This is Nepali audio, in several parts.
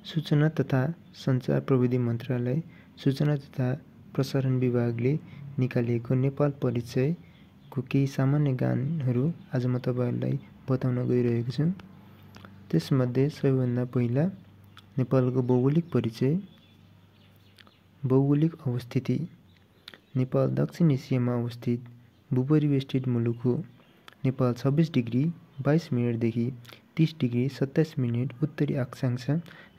सूचना तथा सञ्चार प्रविधि मन्त्रालय, सूचना तथा प्रसारण विभागले निकालिएको नेपाल परिचयको केही सामान्य ज्ञानहरू आज म तपाईहरुलाई बताउन गइरहेको छु। त्यसमध्ये सबैभन्दा पहिला नेपालको भौगोलिक परिचय। भौगोलिक अवस्थिति। नेपाल दक्षिण एसियामा अवस्थित भूपरिवेष्टित मुलुक हो। नेपाल 26 डिग्री 22 मिनेटदेखि 30 डिग्री 27 मिनेट उत्तरी अक्षांश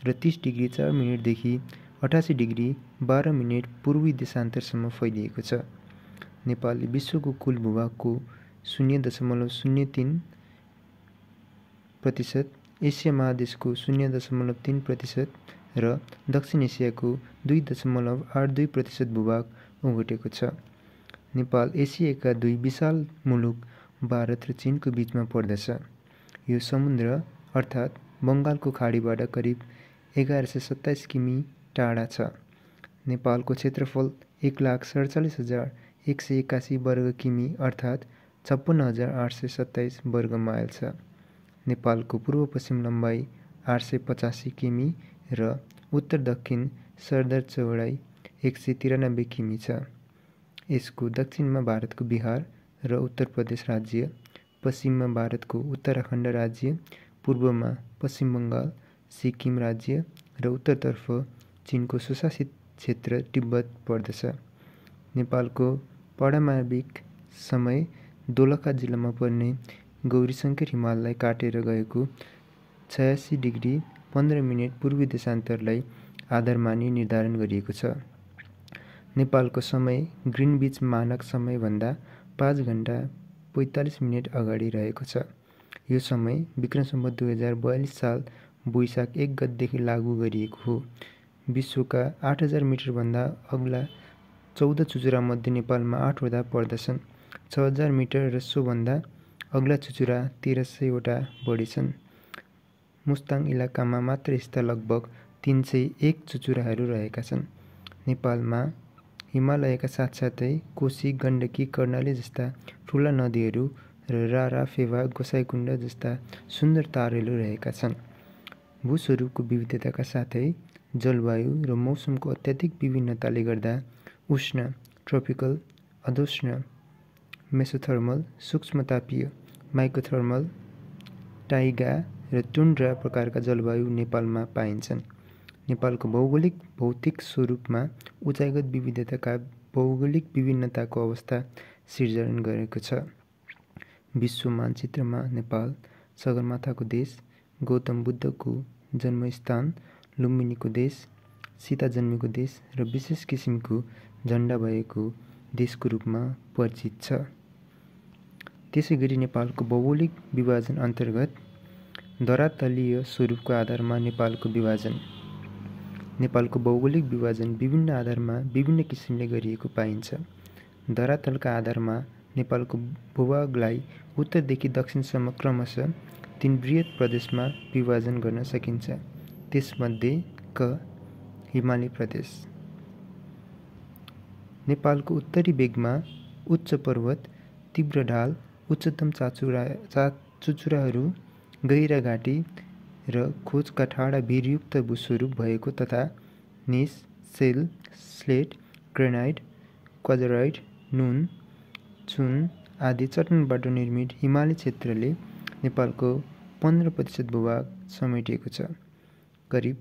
र 30 डिग्री 4 मिनेटदेखि 88 डिग्री 12 मिनेट पूर्वी देशान्तरसम्म फैलिएको छ। नेपालले विश्वको कुल भूभागको 0.03%, एसिया महादेशको 0.3% र दक्षिण एसियाको 2.82% भूभाग ओगटेको छ। नेपाल एसियाका दुई विशाल मुलुक भारत र चीनको बीचमा पर्दछ। यो समुद्र अर्थात् बंगालको खाडीबाट करिब 1127 किमी टाढा छ। नेपालको क्षेत्रफल 1,47,181 वर्ग किमी अर्थात् 56,827 वर्ग माइल छ। नेपालको पूर्व पश्चिम लम्बाई 885 किमी र उत्तर दक्षिण सरदर चौडाई 193 किमी छ। यसको दक्षिणमा भारतको बिहार र उत्तर प्रदेश राज्य, पश्चिममा भारतको उत्तराखण्ड राज्य, पूर्वमा पश्चिम बंगाल, सिक्किम राज्य र उत्तरतर्फ चीनको स्वशासित क्षेत्र तिब्बत पर्दछ। नेपालको पारमाणविक समय दोलखा जिल्लामा पर्ने गौरीशंकर हिमाललाई काटेर गएको 86 डिग्री 15 मिनेट पूर्वी देशान्तरलाई आधार मानी निर्धारण गरिएको छ। नेपालको समय ग्रीनविच मानक समयभन्दा 5 घण्टा 45 मिनेट अगाडि रहेको छ। यो समय विक्रम सम्वत 2042 साल वैशाख 1 गतेदेखि लागू गरिएको हो। विश्वका 8000 मिटर भन्दा अग्ला 14 चुचुरा मध्ये नेपालमा 8 वटा पर्दछन्। 6000 मिटर र सो भन्दा अग्ला चुचुरा 1300 वटा बढी छन्। मुस्ताङ इलाकामा मात्र यस्ता लगभग 301 चुचुराहरू रहेका छन्। नेपालमा हिमालयका साथसाथै कोशी, गण्डकी, कर्णाली जस्ता ठूला नदीहरू र रारा, फेवा, गोसाइँकुण्ड जस्ता सुन्दर तारहरू रहेका छन्। भूस्वरूपको विविधताका साथै जलवायु र मौसमको अत्याधिक विभिन्नताले गर्दा उष्ण, ट्रपिकल, अधोष्ण, मेसोथर्मल, सूक्ष्मतापीय, माइक्रोथर्मल, टाइगा र टुन्ड्रा प्रकारका जलवायु नेपालमा पाइन्छन्। नेपालको भौतिक स्वरूपमा उचाइगत विविधताका भौगोलिक विभिन्नताको अवस्था सिर्जना गरेको छ। विश्व मानचित्रमा नेपाल सगरमाथाको देश, गौतम बुद्धको जन्मस्थान, लुम्बिनीको देश, सीता जन्मेको देश र विशेष किसिमको झण्डा भएको देशको रूपमा परिचित छ। त्यसैगरी नेपालको भौगोलिक विभाजन अन्तर्गत धरातलीय स्वरूपको आधारमा नेपालको विभाजन। नेपालको भौगोलिक विभाजन विभिन्न आधारमा विभिन्न किसिमले गरिएको पाइन्छ। धरातलका आधारमा नेपालको भूभागलाई उत्तरदेखि दक्षिणसम्म क्रमशः 3 बृहत प्रदेशमा विभाजन गर्न सकिन्छ। त्यसमध्ये क हिमाली प्रदेश। नेपालको उत्तरी भेगमा उच्च पर्वत, तीव्र ढाल, उच्चतम चुचुराहरू, गहिरा घाटी र खोजका ठाडा भिरयुक्त भूस्वरूप भएको तथा निस, सेल, स्लेट, ग्रेनाइट, क्वाजराइट, नुन, चुन आदि चट्टानबाट निर्मित हिमाली क्षेत्रले नेपालको 15% भूभाग समेटेको छ। करिब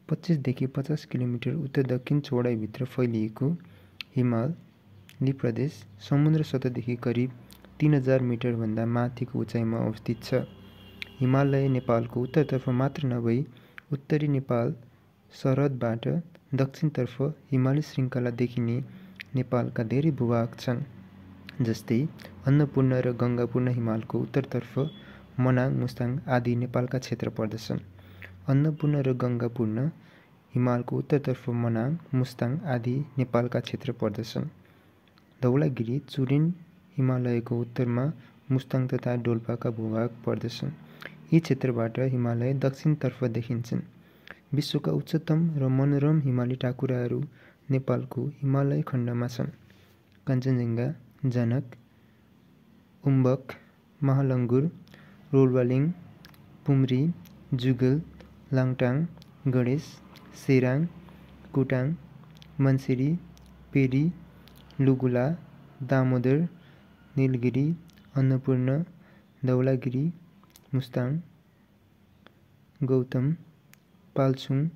25 देखि 50 किलोमिटर उत्तर दक्षिण चौडाइभित्र फैलिएको हिमाली प्रदेश समुद्र सतहदेखि करिब 3000 मिटर भन्दा माथिको उचाइमा अवस्थित छ। हिमालय नेपालको उत्तरतर्फ मात्र नभई उत्तरी नेपाल सरहदबाट दक्षिणतर्फ हिमाली श्रृङ्खला देखिने नेपालका धेरै भूभाग छन्। जस्तै अन्नपूर्ण र गङ्गापूर्ण हिमालको उत्तरतर्फ मनाङ, मुस्ताङ आदि नेपालका क्षेत्र पर्दछन्। अन्नपूर्ण र गङ्गापूर्ण हिमालको उत्तरतर्फ मनाङ, मुस्ताङ आदि नेपालका क्षेत्र पर्दछन्। धौलागिरी, चुरेन हिमालयको उत्तरमा मुस्ताङ तथा डोल्पाका भूभाग पर्दछन्। यी क्षेत्रबाट हिमालय दक्षिणतर्फ देखिन्छन्। विश्वका उच्चतम र मनोरम हिमाली टाकुराहरू नेपालको हिमालय खण्डमा छन्। कञ्चनजङ्घा, जनक, उम्बक, महालङ्गुर, रोलबालिङ, पुमरी, जुगल, लाङटाङ, गणेश, सेराङ, कुटाङ, मन्सिरी, पेरी, लुगुला, दामोदर, नीलगिरी, अन्नपूर्ण, धौलागिरी, मुस्ताङ, गौतम, पाल्छुङ,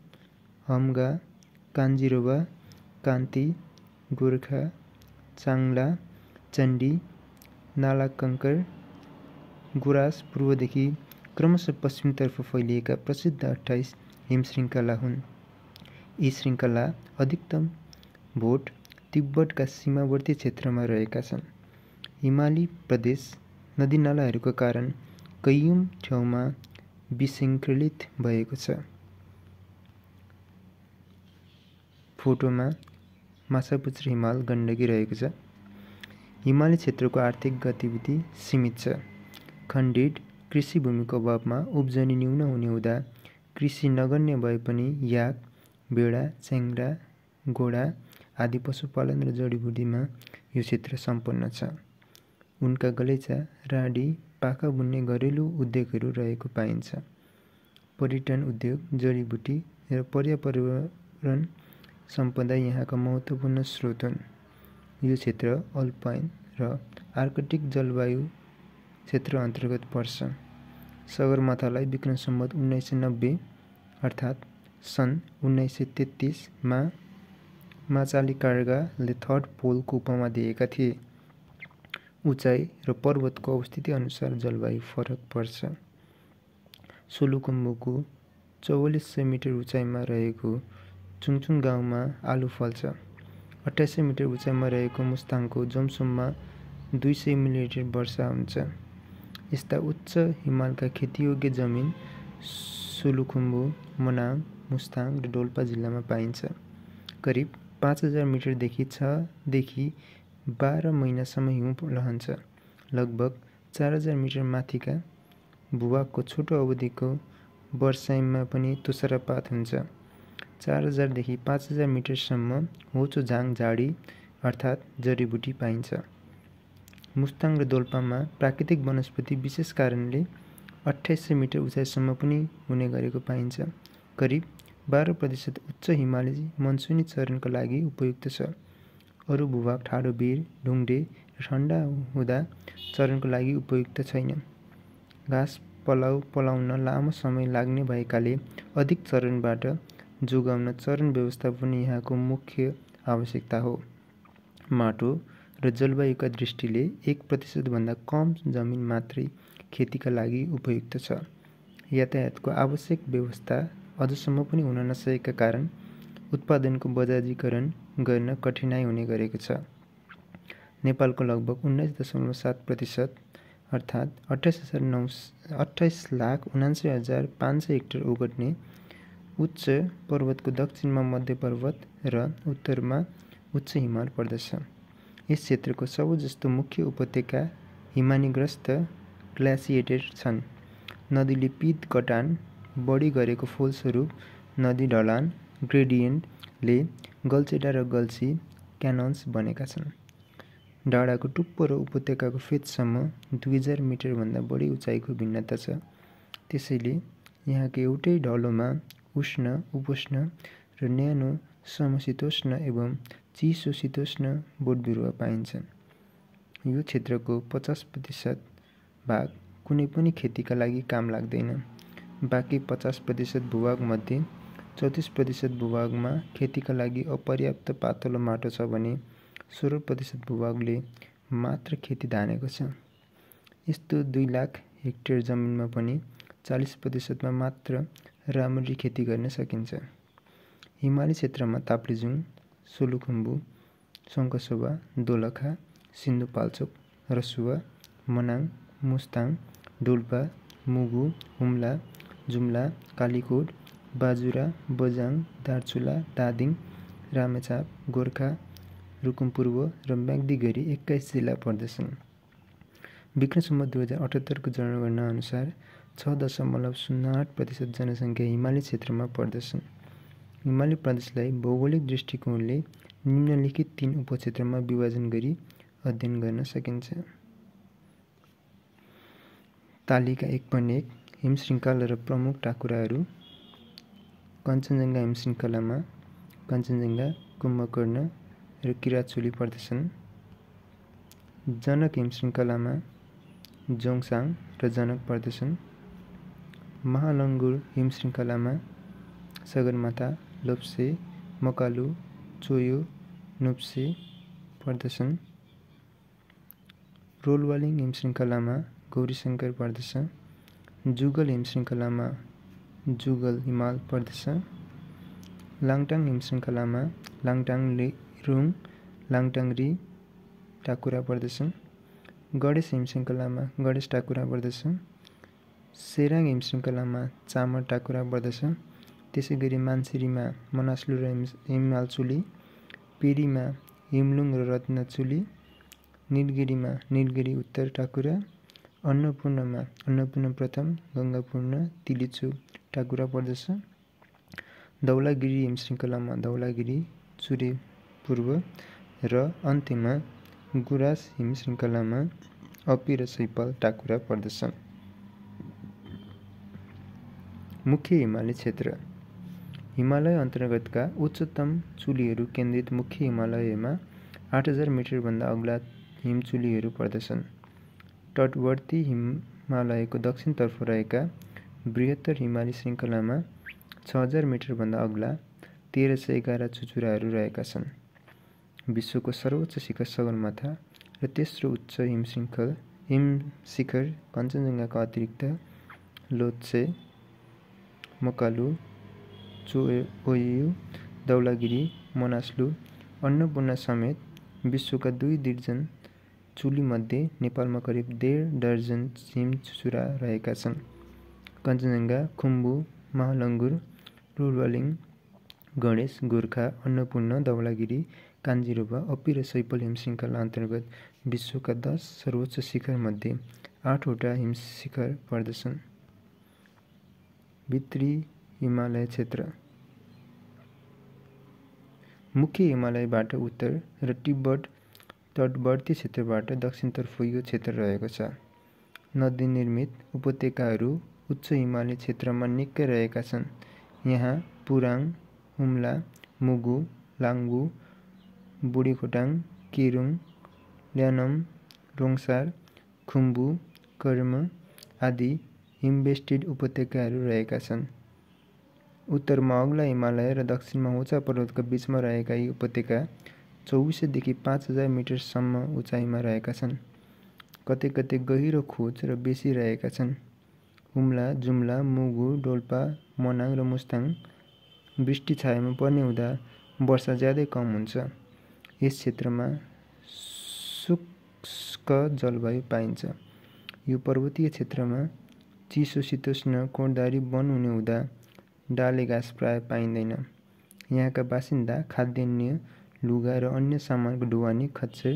हमगा, कान्जिरोबा, कान्ति, गोर्खा, चाङला, चण्डी, नालाकङ्कर, गुराँस पूर्वदेखि क्रमशः पश्चिमतर्फ फैलिएका प्रसिद्ध 28 हिमश्रृङ्खला हुन्। यी श्रृङ्खला अधिकतम भोट तिब्बतका सीमावर्ती क्षेत्रमा रहेका छन्। हिमाली प्रदेश नदीनालाहरूका कारण कैयौँ ठाउँमा विशृङ्खलित भएको छ। फोटोमा माछापुच्छ्रे हिमाल गण्डकी रहेको छ। हिमाली क्षेत्रको आर्थिक गतिविधि सीमित छ। खण्डित कृषि भूमिको अभावमा उब्जनी न्यून हुने हुँदा कृषि नगर्ने भए पनि याक, भेडा, च्याङ्ग्रा, घोडा आदि पशुपालन र जडीबुटीमा यो क्षेत्र सम्पन्न छ। उनका गलैँचा, राडी, पाखा बुन्ने घरेलु उद्योगहरू रहेको पाइन्छ। पर्यटन उद्योग, जडीबुटी र पर्यावरण सम्पदा यहाँका महत्त्वपूर्ण स्रोत हुन्। यो क्षेत्र अल्पाइन र आर्कटिक जलवायु क्षेत्र अन्तर्गत पर्छ। सगरमाथालाई विक्रम सम्वत 1990 अर्थात् सन् 1933 मा माचालिकार्गाले थर्ड पोलको उपमा दिएका थिए। उचाइ र पर्वतको अवस्थिति अनुसार जलवायु फरक पर्छ। सोलुखुम्बुको 4400 मिटर उचाइमा रहेको चुङचुङ गाउँमा आलु फल्छ। 2800 मिटर उचाइमा रहेको मुस्ताङको जमसोममा 200 मिलिमिटर वर्षा हुन्छ। यस्ता उच्च हिमालका खेतीयोग्य जमिन सोलुखुम्बु, मनाङ, मुस्ताङ र डोल्पा जिल्लामा पाइन्छ। करिब 5000 मिटरदेखि 6 देखि 12 महिनासम्म हिउँ रहन्छ। लगभग 4000 मिटर माथिका भूभागको छोटो अवधिको वर्षायाममा पनि तुषारपात हुन्छ। 4000 देखि 5000 मिटरसम्म होचो झाङ झाडी अर्थात् जडीबुटी पाइन्छ। मुस्ताङ र डोल्पामा प्राकृतिक वनस्पति विशेष कारणले 2800 मिटर उचाइसम्म पनि हुने गरेको पाइन्छ। करिब 12% उच्च हिमाली मनसुनी चरणका लागि उपयुक्त छ। अरू भूभाग ठाडो भिर, ढुङ्गे र ठन्डा हुँदा चरणको लागि उपयुक्त छैन। घाँस पलाउन लामो समय लाग्ने भएकाले अधिक चरणबाट जोगाउन चरण व्यवस्थापन यहाँको मुख्य आवश्यकता हो। माटो र जलवायुका दृष्टिले 1% भन्दा कम जमिन मात्रै खेतीका लागि उपयुक्त छ। यातायातको आवश्यक व्यवस्था अझसम्म पनि हुन नसकेका कारण उत्पादनको बजारीकरण गर्न कठिनाइ हुने गरेको छ। नेपालको लगभग 19.7% अर्थात् 28,79,500 हेक्टर ओगट्ने उच्च पर्वतको दक्षिणमा मध्य पर्वत र उत्तरमा उच्च हिमाल पर्दछ। यस क्षेत्रको सबैजस्तो मुख्य उपत्यका हिमानीग्रस्त ग्लासिएटेड छन्। नदीले पिट कटान बढी गरेको फलस्वरूप नदी ढलान ग्रेडियन्टले गल्चेटा र गल्छी क्यानन्स बनेका छन्। डाँडाको टुप्पो र उपत्यकाको फेदसम्म 2000 मिटरभन्दा बढी उचाइको भिन्नता छ। त्यसैले यहाँको एउटै ढलोमा उष्ण, उपोष्ण र न्यानो समशीतोष्ण एवं चिसो शीतोष्ण बोटबिरुवा पाइन्छ। यो क्षेत्रको 50% भाग कुनै पनि खेतीका लागि काम लाग्दैन। बाँकी 50% भूभागमध्ये 34% भूभागमा खेतीका लागि अपर्याप्त पातलो माटो छ भने 16% भूभागले मात्र खेती धानेको छ। यस्तो 2 लाख हेक्टर जमिनमा पनि 40% मा मात्र राम्ररी खेती गर्न सकिन्छ। हिमाली क्षेत्रमा ताप्लेजुङ, सोलुखुम्बु, सङ्खुवासभा, दोलखा, सिन्धुपाल्चोक, रसुवा, मनाङ, मुस्ताङ, डोल्पा, मुगु, हुम्ला, जुम्ला, कालीकोट, बाजुरा, बझाङ, दार्चुला, धादिङ, रामेछाप, गोर्खा, रुकुम पूर्व र म्याग्दी गरी 21 जिल्ला पर्दछन्। विक्रम सम्वत 2078 को जनगणना अनुसार 6.08% जनसङ्ख्या हिमाली क्षेत्रमा पर्दछन्। हिमाली प्रदेशलाई भौगोलिक दृष्टिकोणले निम्नलिखित 3 उपक्षेत्रमा विभाजन गरी अध्ययन गर्न सकिन्छ। तालिका 1.1 हिमश्रृङ्खला र प्रमुख टाकुराहरू। कञ्चनजङ्घा हिमश्रृङ्खलामा कञ्चनजङ्घा, कुम्भकर्ण र किरातचुली पर्दछन्। जनक हिमश्रृङ्खलामा जोङसाङ र जनक पर्दछन्। महालङ्गुर हिमश्रृङ्खलामा सगरमाथा, लोप्से, मकालु, चोयो, नुप्से पर्दछन्। रोलवालिङ हिमश्रृङ्खलामा गौरीशङ्कर पर्दछ। जुगल हिमश्रृङ्खलामा जुगल हिमाल पर्दछ। लाङटाङ हिमश्रृङ्खलामा लाङटाङ रुङ, लाङटाङ री टाकुरा पर्दछन्। गणेश हिमश्रृङ्खलामा गणेश टाकुरा पर्दछ। सेराङ हिमश्रृङ्खलामा चामर टाकुरा पर्दछ। त्यसै गरी मानसिरीमा मनास्लु र हिमालचुली, पेरीमा हिमलुङ र रत्नचुली, निलगिरीमा निलगिरी उत्तर टाकुरा, अन्नपूर्णमा अन्नपूर्ण प्रथम, गङ्गापूर्ण, तिलिचु टाकुरा पर्दछ। धौलागिरी हिमश्रृङ्खलामा धौलागिरी, चुरे पूर्व र अन्त्यमा गुराँस हिमश्रृङ्खलामा अपी र सैपाल टाकुरा पर्दछ। मुख्य हिमाली क्षेत्र। हिमालय अन्तर्गतका उच्चतम चुलीहरू केन्द्रित मुख्य हिमालयमा 8000 मिटरभन्दा अग्ला हिमचुलीहरू पर्दछन्। तटवर्ती हिमालयको दक्षिणतर्फ रहेका बृहत्तर हिमाली श्रृङ्खलामा 6000 मिटरभन्दा अग्ला 1311 चुचुराहरू रहेका छन्। विश्वको सर्वोच्च शिखर सगरमाथा र तेस्रो उच्च हिमशिखर कञ्चनजङ्घाका अतिरिक्त लोत्से, मकालु, चोयो, धौलागिरी, मनास्लु, अन्नपूर्ण समेत विश्वका 2 दर्जन चुलीमध्ये नेपालमा करिब 1.5 दर्जन हिम चुचुरा रहेका छन्। कञ्चनजङ्घा, खुम्बु, महालङ्गुर, रोलवालिङ, गणेश, गोर्खा, अन्नपूर्ण, धौलागिरी, कान्जिरोबा, अपी र सैपाल हिमश्रृङ्खला अन्तर्गत विश्वका 10 सर्वोच्च शिखरमध्ये 8 वटा हिमशिखर पर्दछन्। भित्री हिमालय क्षेत्र। मुख्य हिमालयबाट उत्तर र तिब्बत तटवर्ती क्षेत्रबाट दक्षिणतर्फ यो क्षेत्र रहेको छ। नदी निर्मित उपत्यकाहरू उच्च हिमाली क्षेत्रमा निकै रहेका छन्। यहाँ पुराङ, हुम्ला, मुगु, लाङ्गु, बुढीखोटाङ, केरुङ, ल्यानम, रोङसार, खुम्बु, कर्म आदि हिमवेष्टित उपत्यकाहरू रहेका छन्। उत्तरमा अग्ला हिमालय र दक्षिणमा होचा पर्वतका बीचमा रहेका यी उपत्यका 2400 देखि 5000 मिटरसम्म उचाइमा रहेका छन्। कतै कतै गहिरो खोज र बेसी रहेका छन्। हुम्ला, जुम्ला, मुगु, डोल्पा, मनाङ र मुस्ताङ वृष्टि छायामा पर्ने हुँदा वर्षा ज्यादै कम हुन्छ। यस क्षेत्रमा शुष्क जलवायु पाइन्छ। यो पर्वतीय क्षेत्रमा चिसो शीतोष्ण कोणधारी वन हुने हुँदा डाले घाँस प्राय पाइँदैन। यहाँका बासिन्दा खाद्यान्न, लुगा र अन्य सामानको ढुवानी खच्चर,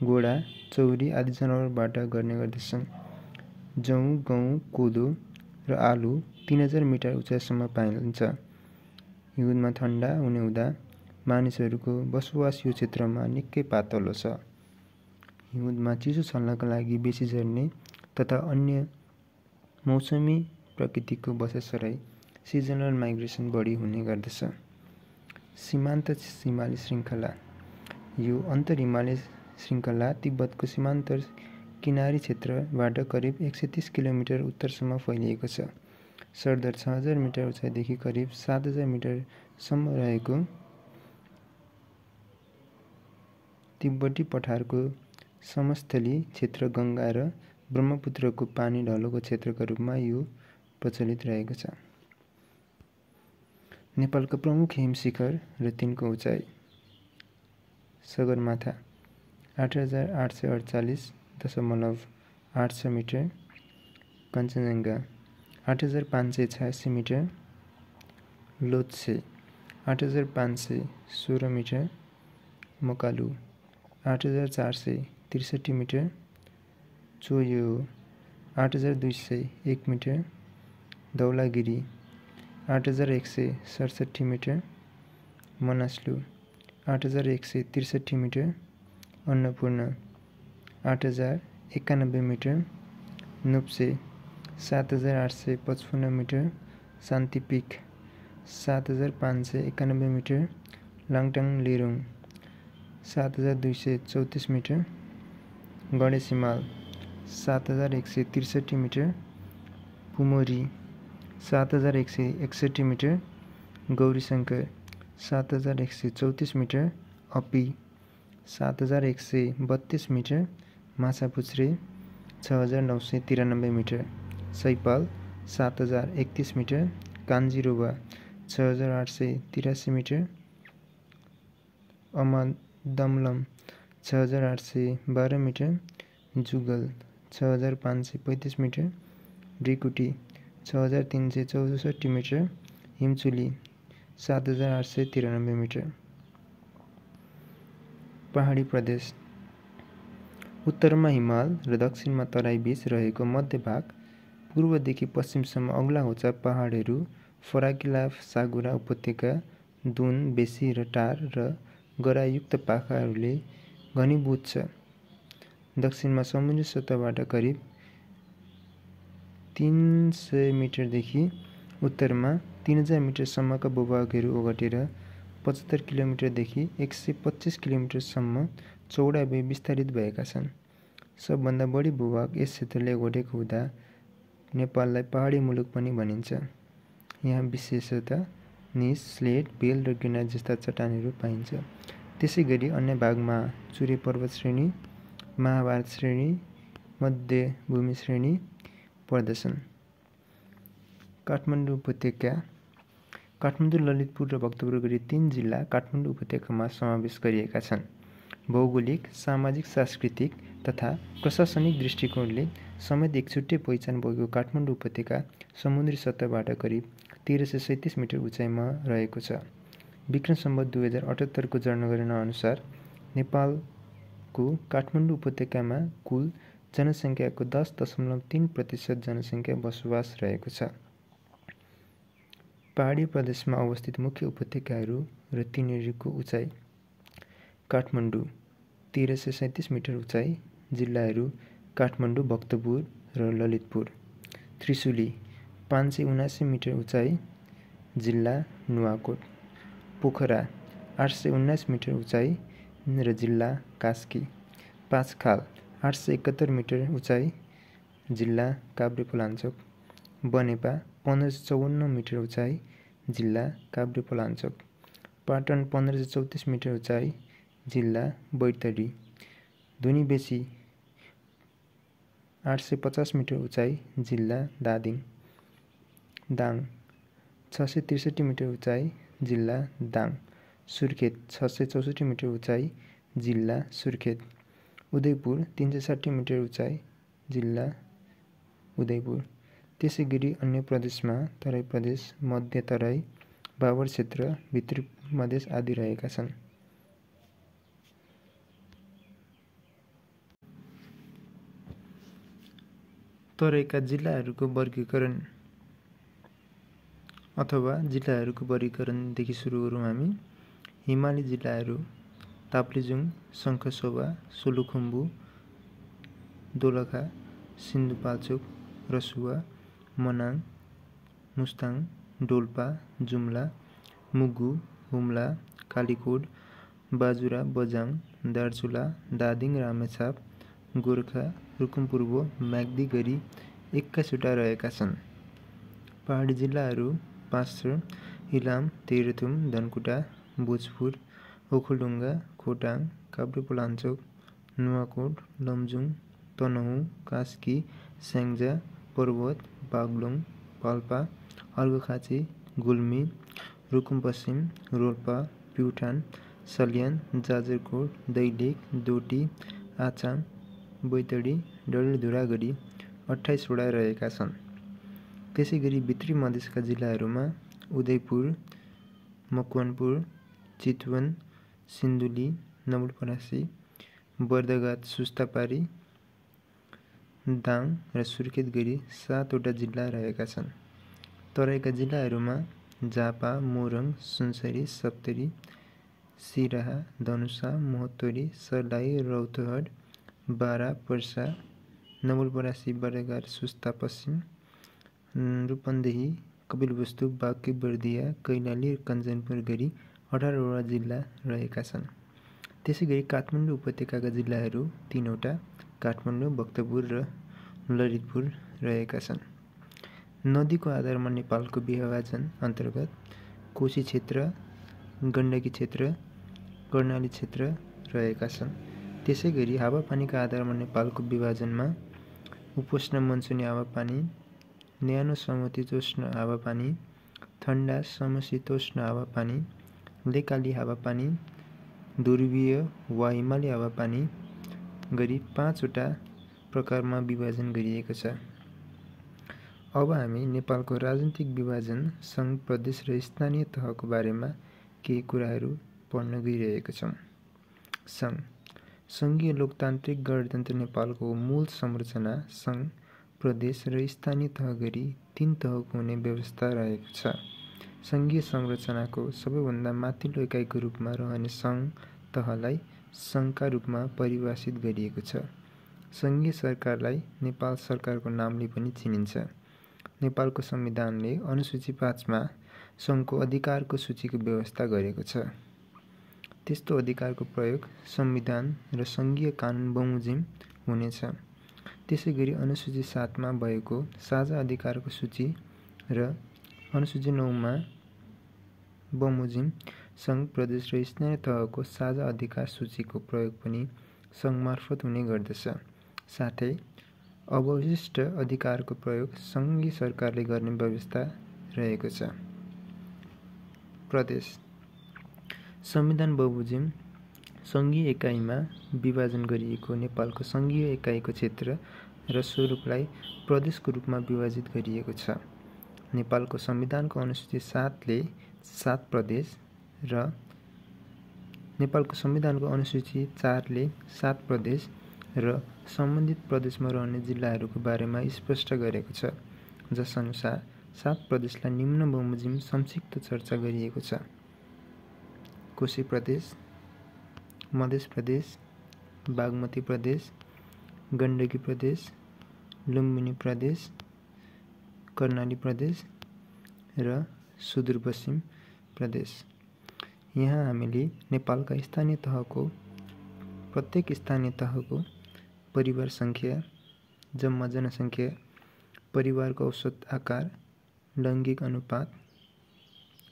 घोडा, चौरी आदि जनावरबाट गर्ने गर्दछन्। जौँ, गहुँ, कोदो र आलु 3000 मिटर उचाइसम्म पाइन्छ। हिउँदमा ठन्डा हुने हुँदा मानिसहरूको बसोबास यो क्षेत्रमा निकै पातलो छ। हिउँदमा चिसो छल्नका लागि बेसी झर्ने तथा अन्य मौसमी प्रकृतिको बसाइसराई सिजनल माइग्रेसन बढी हुने गर्दछ। सीमान्त हिमाली श्रृङ्खला। यो अन्तर हिमाली श्रृङ्खला तिब्बतको सीमान्त किनारी क्षेत्रबाट करिब 130 किलोमिटर उत्तरसम्म फैलिएको छ। सरदर 6000 मिटर उचाइदेखि करिब 7000 मिटरसम्म रहेको तिब्बती पठारको समस्थली क्षेत्र गङ्गा र ब्रह्मपुत्रको पानी ढलोको क्षेत्रका रूपमा यो प्रचलित रहेको छ। नेपालका प्रमुख हिमशिखर र तिनको उचाइ। Sagarmatha 8848.86 metre, Kanchenjunga 8586 metre, Lhotse 8516 metre, Makalu 8463 metre, Cho Oyu 8201 metre, Dhaulagiri 8167 metre, Manaslu 8163 metre, Annapurna 8091 metre, Nuptse 7855 metre, Shantipith 7591 metre, Langtang Lirung 7234 metre, Ganesh Himal 7163 metre, Pumori 7161 metre, Gaurishankar 7134 metre, Api 7132 metre, Machapuchare 6993 metre, Saipal 7031 metre, Kanjiroba 6883 metre, Ama Dablam 6812 metre, Jugal 6535 metre, Drikuti 6364 metre, हिमचुली 7893 metre. पहाडी प्रदेश उत्तरमा हिमाल र दक्षिणमा तराई बीच रहेको मध्य भाग, पूर्वदेखि पश्चिमसम्म अग्ला होचा पहाडहरू, फराकिला सागुरा उपत्यका, दुन, बेसी र टार र गरायुक्त पाखाहरूले घनीभूत छ। दक्षिणमा समुद्री सतहबाट करिब 300 मिटरदेखि उत्तरमा 3000 मिटरसम्मका भूभागहरू ओगटेर 75 किलोमिटरदेखि 125 किलोमिटरसम्म चौडा भई विस्तारित भएका छन्। सबभन्दा बढी भूभाग यस क्षेत्रले ओगटेको हुँदा नेपाललाई पहाडी मुलुक पनि भनिन्छ। यहाँ विशेषतः निस, स्लेट, बेल र ग्रेनाइट जस्ता चट्टानहरू पाइन्छ। त्यसैगरी अन्य भागमा चुरे पर्वत श्रेणी, महाभारत श्रेणी, मध्यभूमि श्रेणी पर्दछन्। काठमाडौँ उपत्यका काठमाडौँ, ललितपुर र भक्तपुर गरी 3 जिल्ला काठमाडौँ उपत्यकामा समावेश गरिएका छन्। भौगोलिक, सामाजिक, सांस्कृतिक तथा प्रशासनिक दृष्टिकोणले समेत एक छुट्टै पहिचान भएको काठमाडौँ उपत्यका समुद्री सतहबाट करिब 1337 मिटर उचाइमा रहेको छ। विक्रम सम्वत 2078 को जनगणना अनुसार नेपालको काठमाडौँ उपत्यकामा कुल जनसङ्ख्याको 10.3% जनसङ्ख्या बसोबास रहेको छ। पहाडी प्रदेशमा अवस्थित मुख्य उपत्यकाहरू र तिनीहरूको उचाइ। काठमाडौँ 1337 मिटर उचाइ, जिल्लाहरू काठमाडौँ, भक्तपुर र ललितपुर। त्रिशुली 579 मिटर उचाइ, जिल्ला नुवाकोट। पोखरा 819 मिटर उचाइ र जिल्ला कास्की। पाँचखाल 871 मिटर उचाइ, जिल्ला काभ्रेपलाञ्चोक। बनेपा 1554 मिटर उचाइ, जिल्ला काभ्रेपलाञ्चोक। पाटन 1534 मिटर उचाइ, जिल्ला बैतडी। धुनीबेसी 850 मिटर उचाइ, जिल्ला धादिङ। दाङ 663 मिटर उचाइ, जिल्ला दाङ। सुर्खेत 664 मिटर उचाइ, जिल्ला सुर्खेत। उदयपुर 360 मिटर उचाइ, जिल्ला उदयपुर। त्यसैगरी अन्य प्रदेशमा तराई प्रदेश, मध्य तराई, भाबर क्षेत्र, भित्री मधेस आदि रहेका छन्। तराईका जिल्लाहरूको वर्गीकरण अथवा जिल्लाहरूको वर्गीकरणदेखि सुरु गरौँ हामी। हिमाली जिल्लाहरू ताप्लेजुङ, शङ्खसभा, सोलुखुम्बु, दोलखा, सिन्धुपाल्चोक, रसुवा, मनाङ, मुस्ताङ, डोल्पा, जुम्ला, मुगु, हुम्ला, कालीकोट, बाजुरा, बझाङ, दार्चुला, धादिङ, रामेछाप, गोरखा, रुकुमपूर्व, म्याग्दी गरी 21वटा रहेका छन्। पहाडी जिल्लाहरू पाँचथर, इलाम, तेह्रथुम, धनकुटा, भोजपुर, ओखलढुङ्गा, खोटाङ, काभ्रेपलाञ्चोक, नुवाकोट, लमजुङ, तनहुँ, कास्की, स्याङ्जा, पर्वत, बागलुङ, पाल्पा, अर्घाखाँची, गुल्मी, रुकुमपश्चिम, रोल्पा, प्युठान, सल्यान, जाजरकोट, दैलेख, डोटी, आचाङ, बैतडी, डडेलधुरा गरी 28वटा रहेका छन्। त्यसैगरी भित्री मधेसका जिल्लाहरूमा उदयपुर, मकवानपुर, चितवन, सिन्धुली, नवलपरासी, बर्दगात, सुस्तापारी, दाङ र सुर्खेत गरी 7वटा जिल्ला रहेका छन्। तराईका जिल्लाहरूमा झापा, मोरङ, सुनसरी, सप्तरी, सिराहा, धनुषा, महोत्तरी, सर्लाही, रौतहट, बारा, पर्सा, नवलपरासी, बर्दगात, सुस्ता पश्चिम, रूपन्देही, कपिलवस्तु, बाँके बर्दिया, कैलाली, कञ्चनपुर गरी 18वटा जिल्ला रहेका छन्। त्यसै गरी काठमाडौँ उपत्यकाका जिल्लाहरू 3वटा काठमाडौँ, भक्तपुर र ललितपुर रहेका छन्। नदीको आधारमा नेपालको विभाजन अन्तर्गत कोशी क्षेत्र, गण्डकी क्षेत्र, कर्णाली क्षेत्र रहेका छन्। त्यसै गरी हावापानीका आधारमा नेपालको विभाजनमा उपोष्ण मनसुनी हावापानी, न्यानो समशीतोष्ण हावापानी, ठन्डा समशीतोष्ण हावापानी, लेकाली हावापानी, ध्रुवीय वा हिमाली हावापानी गरी 5वटा प्रकारमा विभाजन गरिएको छ। अब हामी नेपालको राजनीतिक विभाजन, सङ्घ, प्रदेश र स्थानीय तहको बारेमा केही कुराहरू पढ्न गइरहेका छौँ। सङ्घ सङ्घीय लोकतान्त्रिक गणतन्त्र नेपालको मूल संरचना सङ्घ, प्रदेश र स्थानीय तह गरी 3 तहको हुने व्यवस्था रहेको छ। सङ्घीय संरचनाको सबैभन्दा माथिल्लो एकाइको रूपमा रहने सङ्घ तहलाई सङ्घका रूपमा परिभाषित गरिएको छ। सङ्घीय सरकारलाई नेपाल सरकारको नामले पनि चिनिन्छ। नेपालको संविधानले अनुसूची 5 मा सङ्घको अधिकारको सूचीको व्यवस्था गरेको छ। त्यस्तो अधिकारको प्रयोग संविधान र सङ्घीय कानुन बमोजिम हुनेछ। त्यसै गरी अनुसूची 7 मा भएको साझा अधिकारको सूची र अनुसूची 9 मा बमोजिम सङ्घ, प्रदेश र स्थानीय तहको साझा अधिकार सूचीको प्रयोग पनि सङ्घ मार्फत हुने गर्दछ। साथै अवशिष्ट अधिकारको प्रयोग सङ्घीय सरकारले गर्ने व्यवस्था रहेको छ। प्रदेश संविधान बमोजिम सङ्घीय एकाइमा विभाजन गरिएको नेपालको सङ्घीय एकाइको क्षेत्र र स्वरूपलाई प्रदेशको रूपमा विभाजित गरिएको छ। नेपालको संविधानको अनुसूची 7 ले 7 प्रदेश र नेपालको संविधानको अनुसूची 4 ले 7 प्रदेश र सम्बन्धित प्रदेशमा रहने जिल्लाहरूको बारेमा स्पष्ट गरेको छ, जसअनुसार 7 प्रदेशलाई निम्न बमोजिम संक्षिप्त चर्चा गरिएको छ। कोशी प्रदेश, मध्य प्रदेश, बागमती प्रदेश, गण्डकी प्रदेश, लुम्बिनी प्रदेश, कर्णाली प्रदेश र सुदूरपश्चिम प्रदेश। यहाँ हामीले नेपालका स्थानीय तहको प्रत्येक स्थानीय तहको परिवार सङ्ख्या, जम्मा जनसङ्ख्या, परिवारको औसत आकार, लैङ्गिक अनुपात,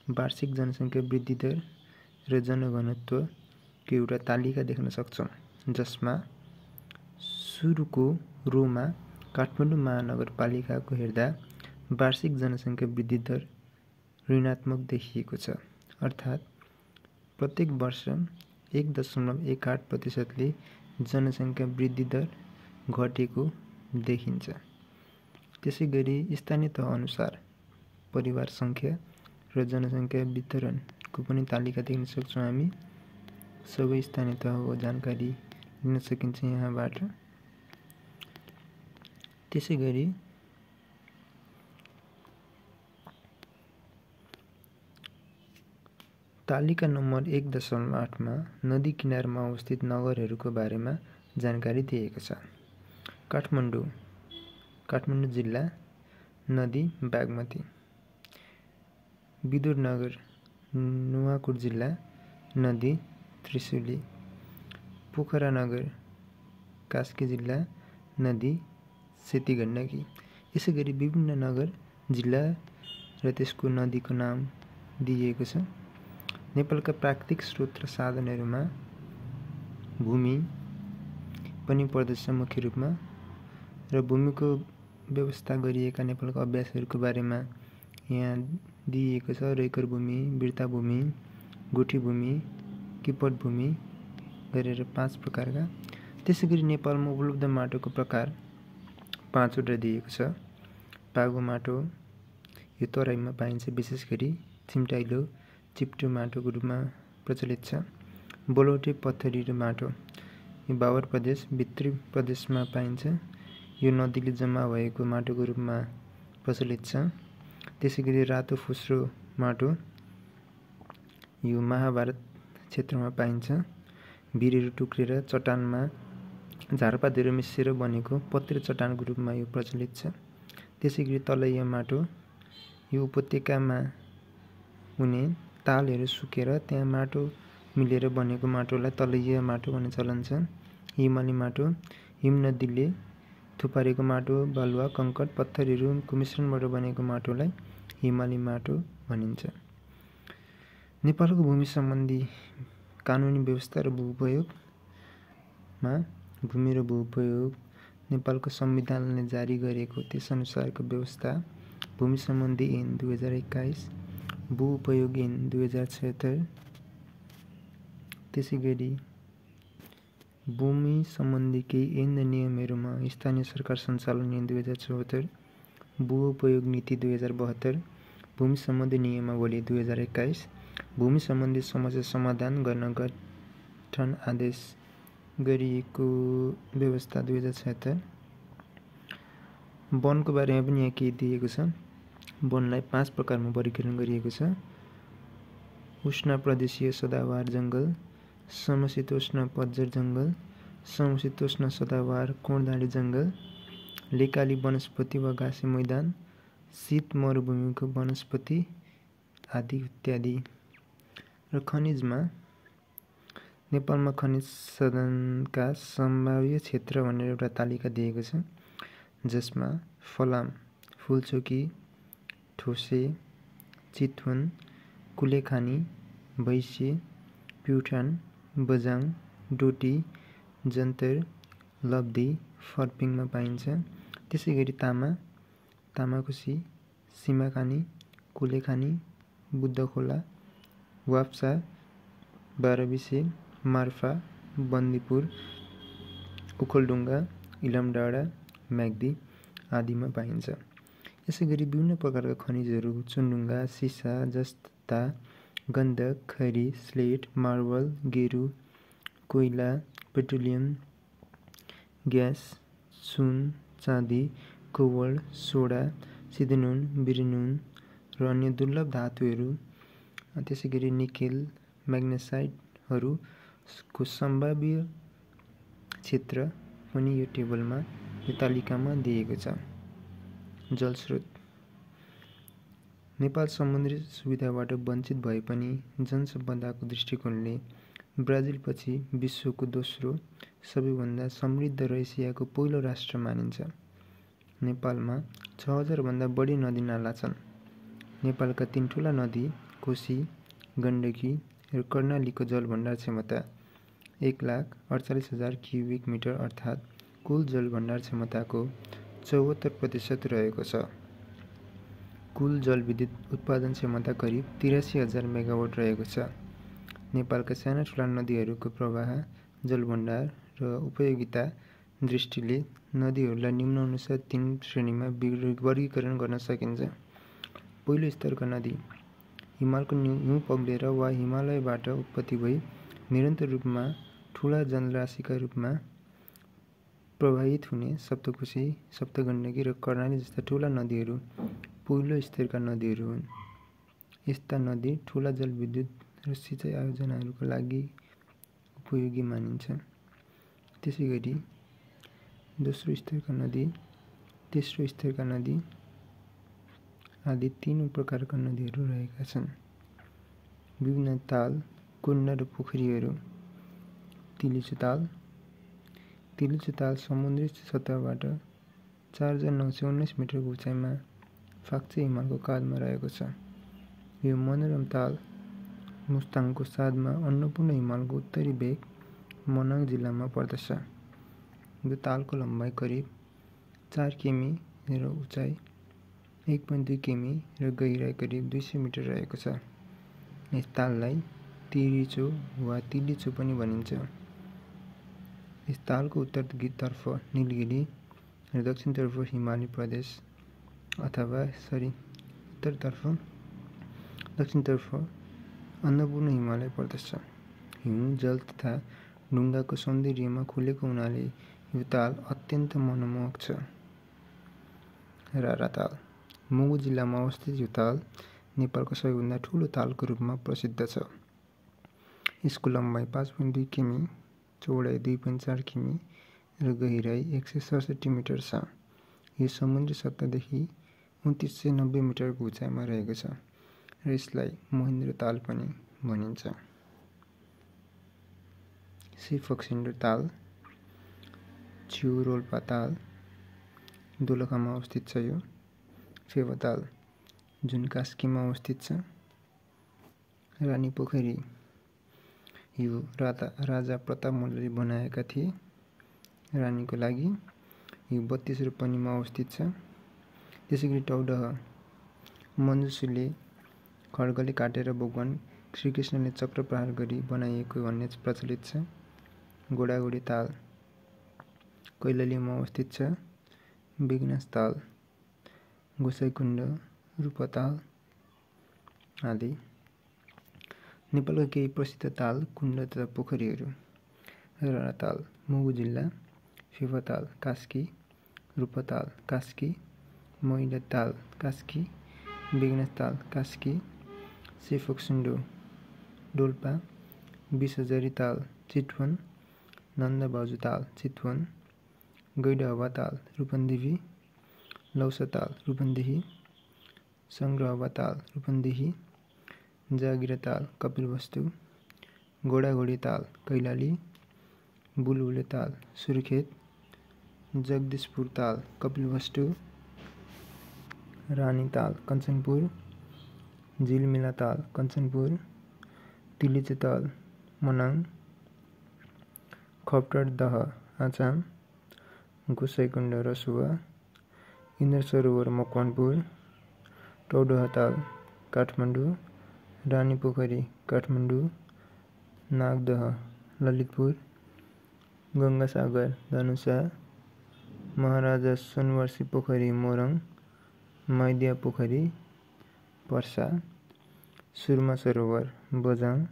वार्षिक जनसङ्ख्या वृद्धि दर र जनघनत्वको एउटा तालिका देख्न सक्छौँ, जसमा सुरुको रोमा काठमाडौँ महानगरपालिकाको हेर्दा वार्षिक जनसङ्ख्या वृद्धि दर ऋणात्मक देखिएको छ, अर्थात् प्रत्येक वर्ष 1.18% जनसङ्ख्या वृद्धि दर घटेको देखिन्छ। त्यसै गरी स्थानीय तह अनुसार परिवार सङ्ख्या र जनसङ्ख्या वितरणको पनि तालिका देख्न सक्छौँ। हामी सबै स्थानीय तहको जानकारी लिन सकिन्छ यहाँबाट। त्यसै गरी तालिका नम्बर 1.8 मा नदी किनारमा अवस्थित नगरहरूको बारेमा जानकारी दिएको छ। काठमाडौँ जिल्ला, नदी बागमती। विदुरनगर नुवाकोट जिल्ला, नदी त्रिशुली। पोखरा नगर कास्की जिल्ला, नदी सेती गण्डकी। यसै गरी विभिन्न नगर, जिल्ला र त्यसको नदीको नाम दिइएको छ। नेपालका प्राकृतिक स्रोत र साधनहरूमा भूमि पनि पर्दछ मुख्य रूपमा, र भूमिको व्यवस्था गरिएका नेपालका अभ्यासहरूको बारेमा यहाँ दिइएको छ। रेकर भूमि, बिर्ता भूमि, गुठी भूमि, किपट भूमि गरेर 5 प्रकारका। त्यसै गरी नेपालमा उपलब्ध माटोको प्रकार 5वटा दिएको छ। पागो माटो, यो तराईमा पाइन्छ, विशेष गरी चिम्टाइलो चिप्टो माटोको रूपमा प्रचलित छ। बलौटे पत्थरी र माटो, यो बाबर प्रदेश भित्री प्रदेशमा पाइन्छ, यो नदीले जम्मा भएको माटोको रूपमा प्रचलित छ। त्यसै गरी रातो फुस्रो माटो, यो महाभारत क्षेत्रमा पाइन्छ, भिरहरू टुक्रेर चट्टानमा झारपातहरू मिसिएर बनेको पत्रे चट्टानको रूपमा यो प्रचलित छ। त्यसै गरी तलैया माटो, यो उपत्यकामा हुने तालहरू सुकेर त्यहाँ माटो मिलेर बनेको माटोलाई तलैया माटो भन्ने चलन छ। हिमाली माटो हिमनदीले थुपारेको माटो, बालुवा, कङ्कड, पत्थरहरूको मिश्रणबाट बनेको माटोलाई हिमाली माटो भनिन्छ। नेपालको भूमि सम्बन्धी कानुनी व्यवस्था र भूउपयोगमा भूमि र भूउपयोग नेपालको संविधानले जारी गरेको त्यसअनुसारको व्यवस्था भूमि सम्बन्धी ऐन 2021, भूउपयोग ऐन 2076, त्यसैगरी भूमि सम्बन्धी केही ऐन र नियमहरूमा स्थानीय सरकार सञ्चालन ऐन 2074, भूउपयोग नीति 2072, भूमि सम्बन्धी नियमावली 2021, भूमि सम्बन्धी समस्या समाधान गर्न गठन आदेश गरिएको व्यवस्था 2076। वनको बारेमा पनि यहाँ केही दिएको छ। वनलाई 5 प्रकारमा वर्गीकरण गरिएको छ। उष्ण प्रदेशीय सदाबहार जङ्गल, समशीतोष्ण पतझर जङ्गल, समशीतोष्ण सदाबहार कोणधारी जङ्गल, लेकाली वनस्पति वा घाँसे मैदान, शीत मरुभूमिको वनस्पति आदि इत्यादि। र खनिजमा नेपालमा खनिज संसाधनका सम्भाव्य क्षेत्र भनेर एउटा तालिका दिएको छ, जसमा फलाम, फुलचोकी, ठोसे, चितवन, कुलेखानी, भैँसे, प्युठान, बझाङ, डोटी, जन्तर, लब्धी, फर्पिङमा पाइन्छ। त्यसैगरी तामा, तामाकोसी, सीमाखानी, कुलेखानी, बुद्धखोला, वाप्सा, बाह्रविसे, मार्फा, बन्दीपुर, ओखलढुङ्गा, इलामडाँडा, म्याग्दी आदिमा पाइन्छ। यसैगरी विभिन्न प्रकारका खनिजहरू चुनढुङ्गा, सिसा जस्ता, गन्धक, खैरी, स्लेट, मार्बल, गेरु, कोइला, पेट्रोलियम, ग्यास, सुन, चाँदी, कोवल, सोडा, सिधेनुन, बिरेनुन र अन्य दुर्लभ धातुहरू, त्यसैगरी निकेल, म्याग्नेसाइटहरूको सम्भाव्य क्षेत्र पनि यो टेबलमा यो तालिकामा दिएको छ। जलस्रोत नेपाल समुद्री सुविधाबाट वञ्चित भए पनि जनसम्पदाको दृष्टिकोणले ब्राजिलपछि विश्वको दोस्रो सबैभन्दा समृद्ध र एसियाको पहिलो राष्ट्र मानिन्छ। नेपालमा 6000 भन्दा बढी नदीनाला छन्। नेपालका 3 ठूला नदी कोशी, गण्डकी र कर्णालीको जलभण्डार क्षमता 1,48,000 क्युबिक मिटर अर्थात् कुल जलभण्डार क्षमताको 74% रहेको छ। कुल जलविद्युत उत्पादन क्षमता करिब 83,000 मेगावाट रहेको छ। नेपालका साना ठूला नदीहरूको प्रवाह, जलभण्डार र उपयोगिता दृष्टिले नदीहरूलाई निम्नानुसार 3 श्रेणीमा वर्गीकरण गर्न सकिन्छ। पहिलो स्तरका नदी हिमालको हिउँ पग्लेर वा हिमालयबाट उत्पत्ति भई निरन्तर रूपमा ठूला जलराशिका रूपमा प्रवाहित हुने सप्तकोशी, सप्तगण्डकी र कर्णाली जस्ता ठूला नदीहरू पहिलो स्तरका नदीहरू हुन्। यस्ता नदी ठूला जलविद्युत र सिँचाइ आयोजनाहरूका लागि उपयोगी मानिन्छ। त्यसैगरी दोस्रो स्तरका नदी, तेस्रो स्तरका नदी आदि 3 प्रकारका नदीहरू रहेका छन्। विभिन्न ताल, कुण्ड र पोखरीहरू। तिलिचो ताल। तिलिचो ताल समुद्री सतहबाट 4919 मिटरको उचाइमा फाक्चे हिमालको काँधमा रहेको छ। यो मनोरम ताल मुस्ताङको साथमा अन्नपूर्ण हिमालको उत्तरी भेग मनाङ जिल्लामा पर्दछ। यो तालको लम्बाइ करिब 4 किमि र उचाइ 1.2 किमि र गहिराइ करिब 200 मिटर रहेको छ। यस ताललाई तिरिचो वा तिलिचो पनि भनिन्छ। यस तालको उत्तरतर्फ नीलगिरी र दक्षिणतर्फ हिमाली प्रदेश दक्षिणतर्फ अन्नपूर्ण हिमालय पर्दछ। हिउँ, जल तथा ढुङ्गाको सौन्दर्यमा खुलेको हुनाले यो ताल अत्यन्त मनमोहक छ। रारा ताल। मुगु जिल्लामा अवस्थित यो ताल नेपालको सबैभन्दा ठूलो तालको रूपमा प्रसिद्ध छ। यसको लम्बाइ 5.2 किमि, चौडाइ 2.4 किमि र गहिराइ 167 मिटर छ। यो समुद्री सतहदेखि 2990 मिटरको उचाइमा रहेको छ र यसलाई महेन्द्र ताल पनि भनिन्छ। सिफक्सिन्डो ताल छिउ रोल्पा ताल दोलखामा अवस्थित छ। यो फेवाताल जुन कास्कीमा अवस्थित छ। रानी पोखरी यो राजा प्रताप मल्लले बनाएका थिए रानीको लागि। यो 32 रोपनीमा अवस्थित छ। त्यसैगरी टौडह मञ्जुसुले खड्गले काटेर भगवान श्रीकृष्णले चक्र प्रहार गरी बनाइएको भन्ने प्रचलित छ। गोडागोडी ताल कैलालीमा अवस्थित छ। बेगनास ताल गोसाइकुण्ड रूपताल आदि। नेपालका केही प्रसिद्ध ताल कुण्ड तथा पोखरीहरू राणाताल मुगु जिल्ला, फेवाताल कास्की, रूपताल कास्की, मैलाताल कास्की, बेगनास ताल कास्की, सेफक्सुन्डो डोल्पा, 20,000 ताल चितवन, नन्दबाजु ताल चितवन, गैडहवा ताल रूपन्देही, लौसा ताल रूपन्देही, संग्रहवा ताल रूपन्देही, जागिरा ताल कपिलवस्तु, गोडागोडी ताल कैलाली, बुलबुले ताल सुर्खेत, जगदीशपुर ताल कपिलवस्तु, रानी ताल कञ्चनपुर, झिलमिला ताल कञ्चनपुर, तिलिचे ताल मनाङ, खप्टड दह आचाम, गोसाइकुण्ड रसुवा, इन्द्र सरोवर मकवानपुर, टौडह ताल काठमाडौँ, रानी पोखरी काठमाडौँ, नागदह ललितपुर, गङ्गासागर धनुषा, महाराजा सुनवर्सी पोखरी मोरङ, माइदिया पोखरी पर्सा, सुरमा सरोवर बझाङ,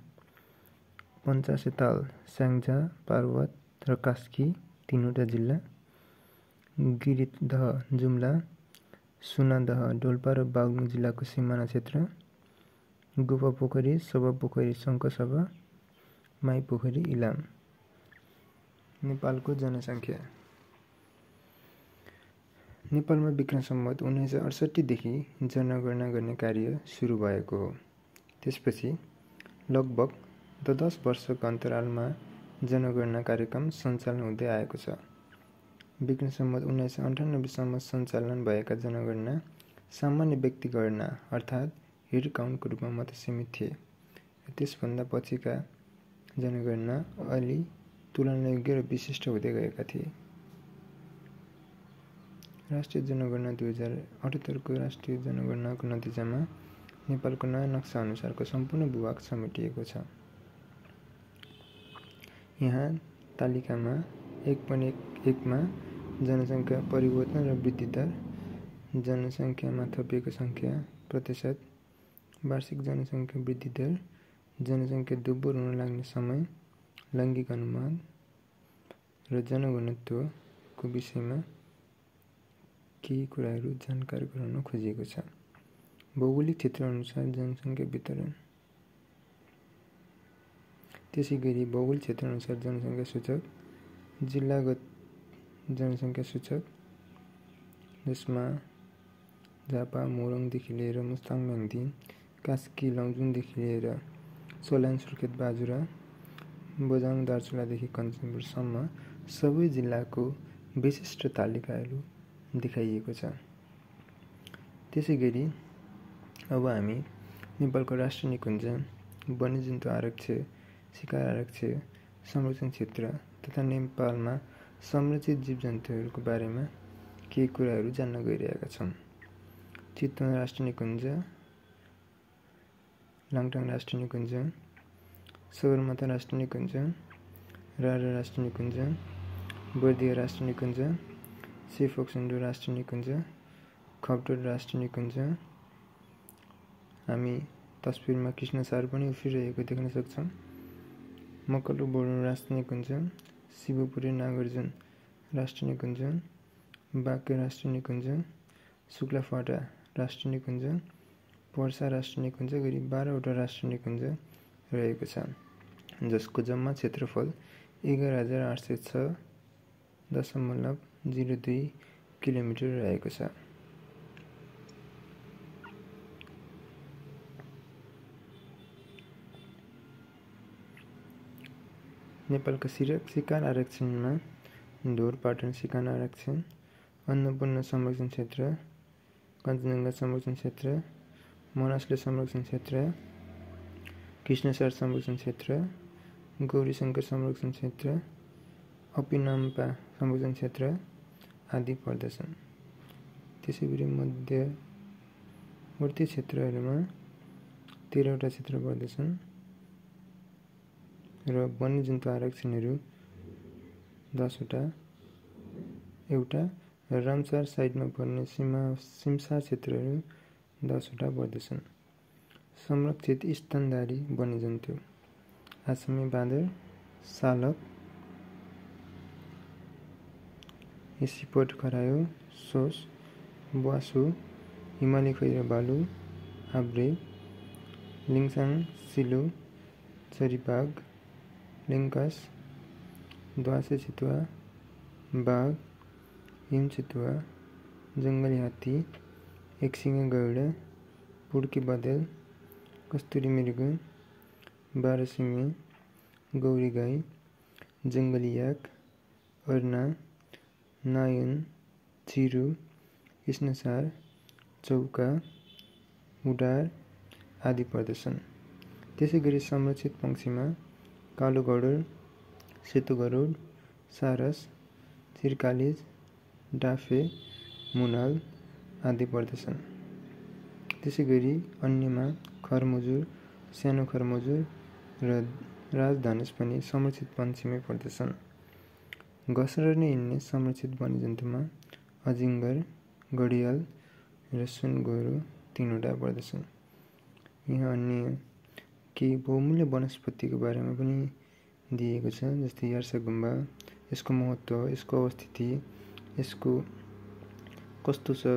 पञ्चासे ताल स्याङ्जा पर्वत र कास्की 3वटा जिल्ला, गिरिदह जुम्ला, सुनादह डोल्पा र बागलुङ जिल्लाको सिमाना क्षेत्र, गोपा पोखरी, सभा पोखरी सङ्खसभा, माई पोखरी इलाम। नेपालको जनसङ्ख्या। नेपालमा विक्रम सम्वत 1968 देखि जनगणना गर्ने कार्य सुरु भएको हो। त्यसपछि लगभग 10 वर्षको अन्तरालमा जनगणना कार्यक्रम सञ्चालन हुँदै आएको छ। विक्रम सम्वत 1998 सम्म सञ्चालन भएका जनगणना सामान्य व्यक्तिगणना अर्थात् हेड काउन्टको रूपमा मात्र सीमित थिए। त्यसभन्दा पछिका जनगणना अलि तुलनायोग्य र विशिष्ट हुँदै गएका थिए। राष्ट्रिय जनगणना 2078 को राष्ट्रिय जनगणनाको नतिजामा नेपालको नयाँ नक्सा अनुसारको सम्पूर्ण भूभाग समेटिएको छ। यहाँ तालिकामा 1.1 मा जनसङ्ख्या परिवर्तन र वृद्धि दर, जनसङ्ख्यामा थपिएको सङ्ख्या प्रतिशत, वार्षिक जनसङ्ख्या वृद्धि दर, जनसङ्ख्या दुब्बर हुन लाग्ने समय, लैङ्गिक अनुमान र जनघनत्वको विषयमा केही कुराहरू जानकार गराउन खोजिएको छ। भौगोलिक क्षेत्र अनुसार जनसङ्ख्या वितरण। त्यसैगरी भौगोलिक क्षेत्र अनुसार जनसङ्ख्या सूचक, जिल्लागत जनसङ्ख्या सूचक, जसमा झापा मोरङदेखि लिएर मुस्ताङ म्याङ्दी, कास्की लमजुङदेखि लिएर सोलाङ सुर्खेत बाजुरा, बझाङ दार्चुलादेखि कञ्चनपुरसम्म सबै जिल्लाको विशिष्ट तालिकाहरू देखाइएको छ। त्यसैगरी अब हामी नेपालको राष्ट्रिय निकुञ्ज, वन्यजन्तु आरक्ष, शिकार आरक्ष, संरक्षण क्षेत्र तथा नेपालमा संरक्षित जीवजन्तुहरूको बारेमा केही कुराहरू जान्न गइरहेका छौँ। चितवन राष्ट्रिय निकुञ्ज, लाङटाङ राष्ट्रिय निकुञ्ज, सगरमाथा राष्ट्रिय निकुञ्ज, रारा राष्ट्रिय निकुञ्ज, बर्दिया राष्ट्रिय निकुञ्ज, सेफक्सुन्डो राष्ट्रिय निकुञ्ज, खप्टड राष्ट्रिय निकुञ्ज। हामी तस्बिरमा कृष्णसार पनि उफ्रिरहेको देख्न सक्छौँ। मकलु बोर्डो राष्ट्रिय निकुञ्ज, शिवपुरी नागार्जुन राष्ट्रिय निकुञ्ज, बाक्य राष्ट्रिय निकुञ्ज, शुक्लाफाटा राष्ट्रिय निकुञ्ज, पर्सा राष्ट्रिय निकुञ्ज गरी 12वटा राष्ट्रिय निकुञ्ज रहेको छ, जसको जम्मा क्षेत्रफल 11,806.02 किलोमिटर रहेको छ। नेपालका शिकार आरक्षणमा ढोरपाटन शिकार आरक्षण, अन्नपूर्ण संरक्षण क्षेत्र, कञ्चनजङ्घा संरक्षण क्षेत्र, मनासले संरक्षण क्षेत्र, कृष्णसार संरक्षण क्षेत्र, गौरीशङ्कर संरक्षण क्षेत्र, अपिनाम्पा संरक्षण क्षेत्र आदि पर्दछन्। त्यसैगरी मध्यवर्ती क्षेत्रहरूमा 13वटा क्षेत्र पर्दछन् र वन्यजन्तु आरक्षणहरू 10वटा, एउटा रामसार साइडमा पर्ने सिमसार क्षेत्रहरू 10वटा पर्दछन्। संरक्षित स्तनधारी वन्यजन्तु आसामी बाँदर, सालक, हिस्सीपट खरायो, सोस, ब्वासो, हिमाली खैरा भालु, आब्रे, लिङसाङ, सिलो, चरीबाघ, लिङ्कास, द्वासे चितुवा, बाघ, हिम चितुवा, जङ्गली हात्ती, एकसिङे गैंडा, पुड्के बँदेल, कस्तुरी मृग, बाह्रसिङे, गौरी गाई, जङ्गली याक, अर्ना, नायन, चिरु, कृष्णसार, चौका, उडार आदि पर्दछन्। त्यसैगरी संरक्षित पंक्षीमा कालो गरुड, सेतो गरुड, सारस, चिरकालिज, डाफे, मुनाल आदि पर्दछन्। त्यसैगरी अन्यमा खरमुजुर, सानो खरमुजुर र राजधनेश पनि संरक्षित पंक्षीमै पर्दछन्। घस्रने हिँड्ने संरक्षित वन्यजन्तुमा अजिङ्गर, घडियाल र सुनगोरु 3वटा पर्दछन्। यहाँ अन्य केही बहुमूल्य वनस्पतिको बारेमा पनि दिएको छ, जस्तै यार्सा गुम्बा, यसको महत्त्व, यसको अवस्थिति, यसको कस्तो छ,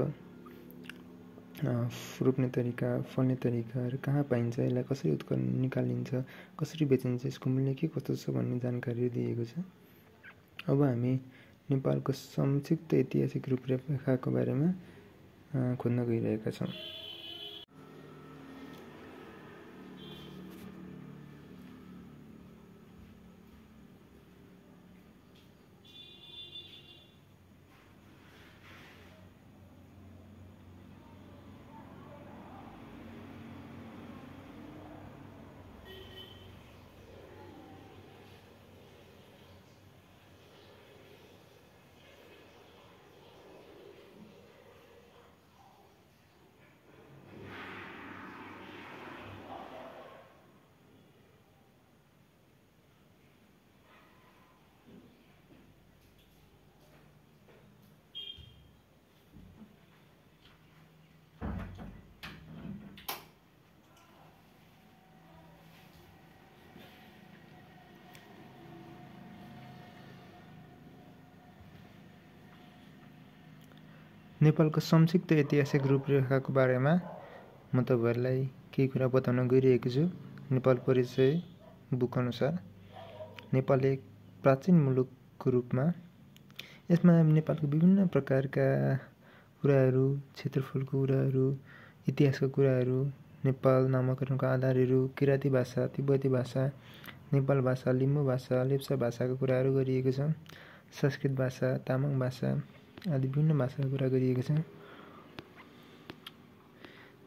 रोप्ने तरिका, फल्ने तरिका र कहाँ पाइन्छ, यसलाई कसरी उत्खनन निकालिन्छ, कसरी बेचिन्छ, यसको मूल्य के कस्तो छ भन्ने जानकारी दिएको छ। अब हामी नेपालको संक्षिप्त ऐतिहासिक रूपरेखाको बारेमा खोज्न गइरहेका छौँ। नेपालको संक्षिप्त ऐतिहासिक रूपरेखाको बारेमा म तपाईहरुलाई केही कुरा बताउन गइरहेको छु। नेपाल परिचय बुक अनुसार नेपाल एक प्राचीन मुलुकको रूपमा यसमा नेपालको विभिन्न प्रकारका कुराहरू, क्षेत्रफलको कुराहरू, इतिहासका कुराहरू, नेपाल नामकरणको आधारहरू, किराँती भाषा, तिब्बती भाषा, नेपाल भाषा, लिम्बू भाषा, लेप्चा भाषाका कुराहरू गरिएको छ। संस्कृत भाषा, तामाङ भाषा आदि विभिन्न भाषाका कुरा गरिएको छ।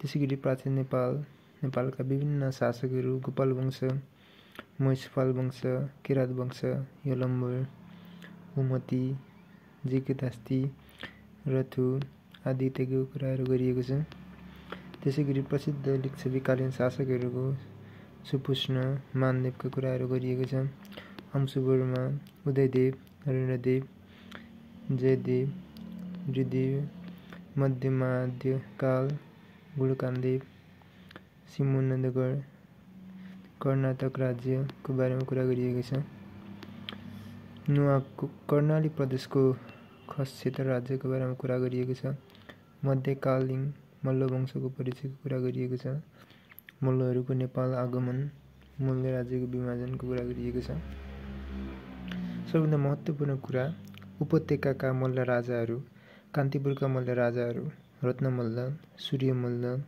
त्यसैगरी प्राचीन नेपालका विभिन्न शासकहरू गोपाल वंश, महिषपाल वंश, किरात वंश, यलम्बर, उमती, जिकेतास्ती, रथु आदि इत्यादिको कुराहरू गरिएको छ। त्यसैगरी प्रसिद्ध लिच्छवीकालीन शासकहरूको सुपुष्ण, मानदेवका कुराहरू गरिएको छ। अंशुवर्मा, उदयदेव, ऋणदेव, जयदेव, ऋदेव, मध्यकाल, गुणकानदेव, सिमुनन्दगढ, कर्नाटक राज्यको बारेमा कुरा गरिएको छ। नुवाको कर्णाली प्रदेशको खस क्षेत्र राज्यको बारेमा कुरा गरिएको छ। मध्यकालीन मल्ल वंशको परिचयको कुरा गरिएको छ। मल्लहरूको नेपाल आगमन, मल्ल राज्यको विभाजनको कुरा गरिएको छ। सबैभन्दा महत्त्वपूर्ण कुरा उपत्यकाका मल्ल राजाहरू, कान्तिपुरका मल्ल राजाहरू रत्नमल्ल, सूर्यमल्ल,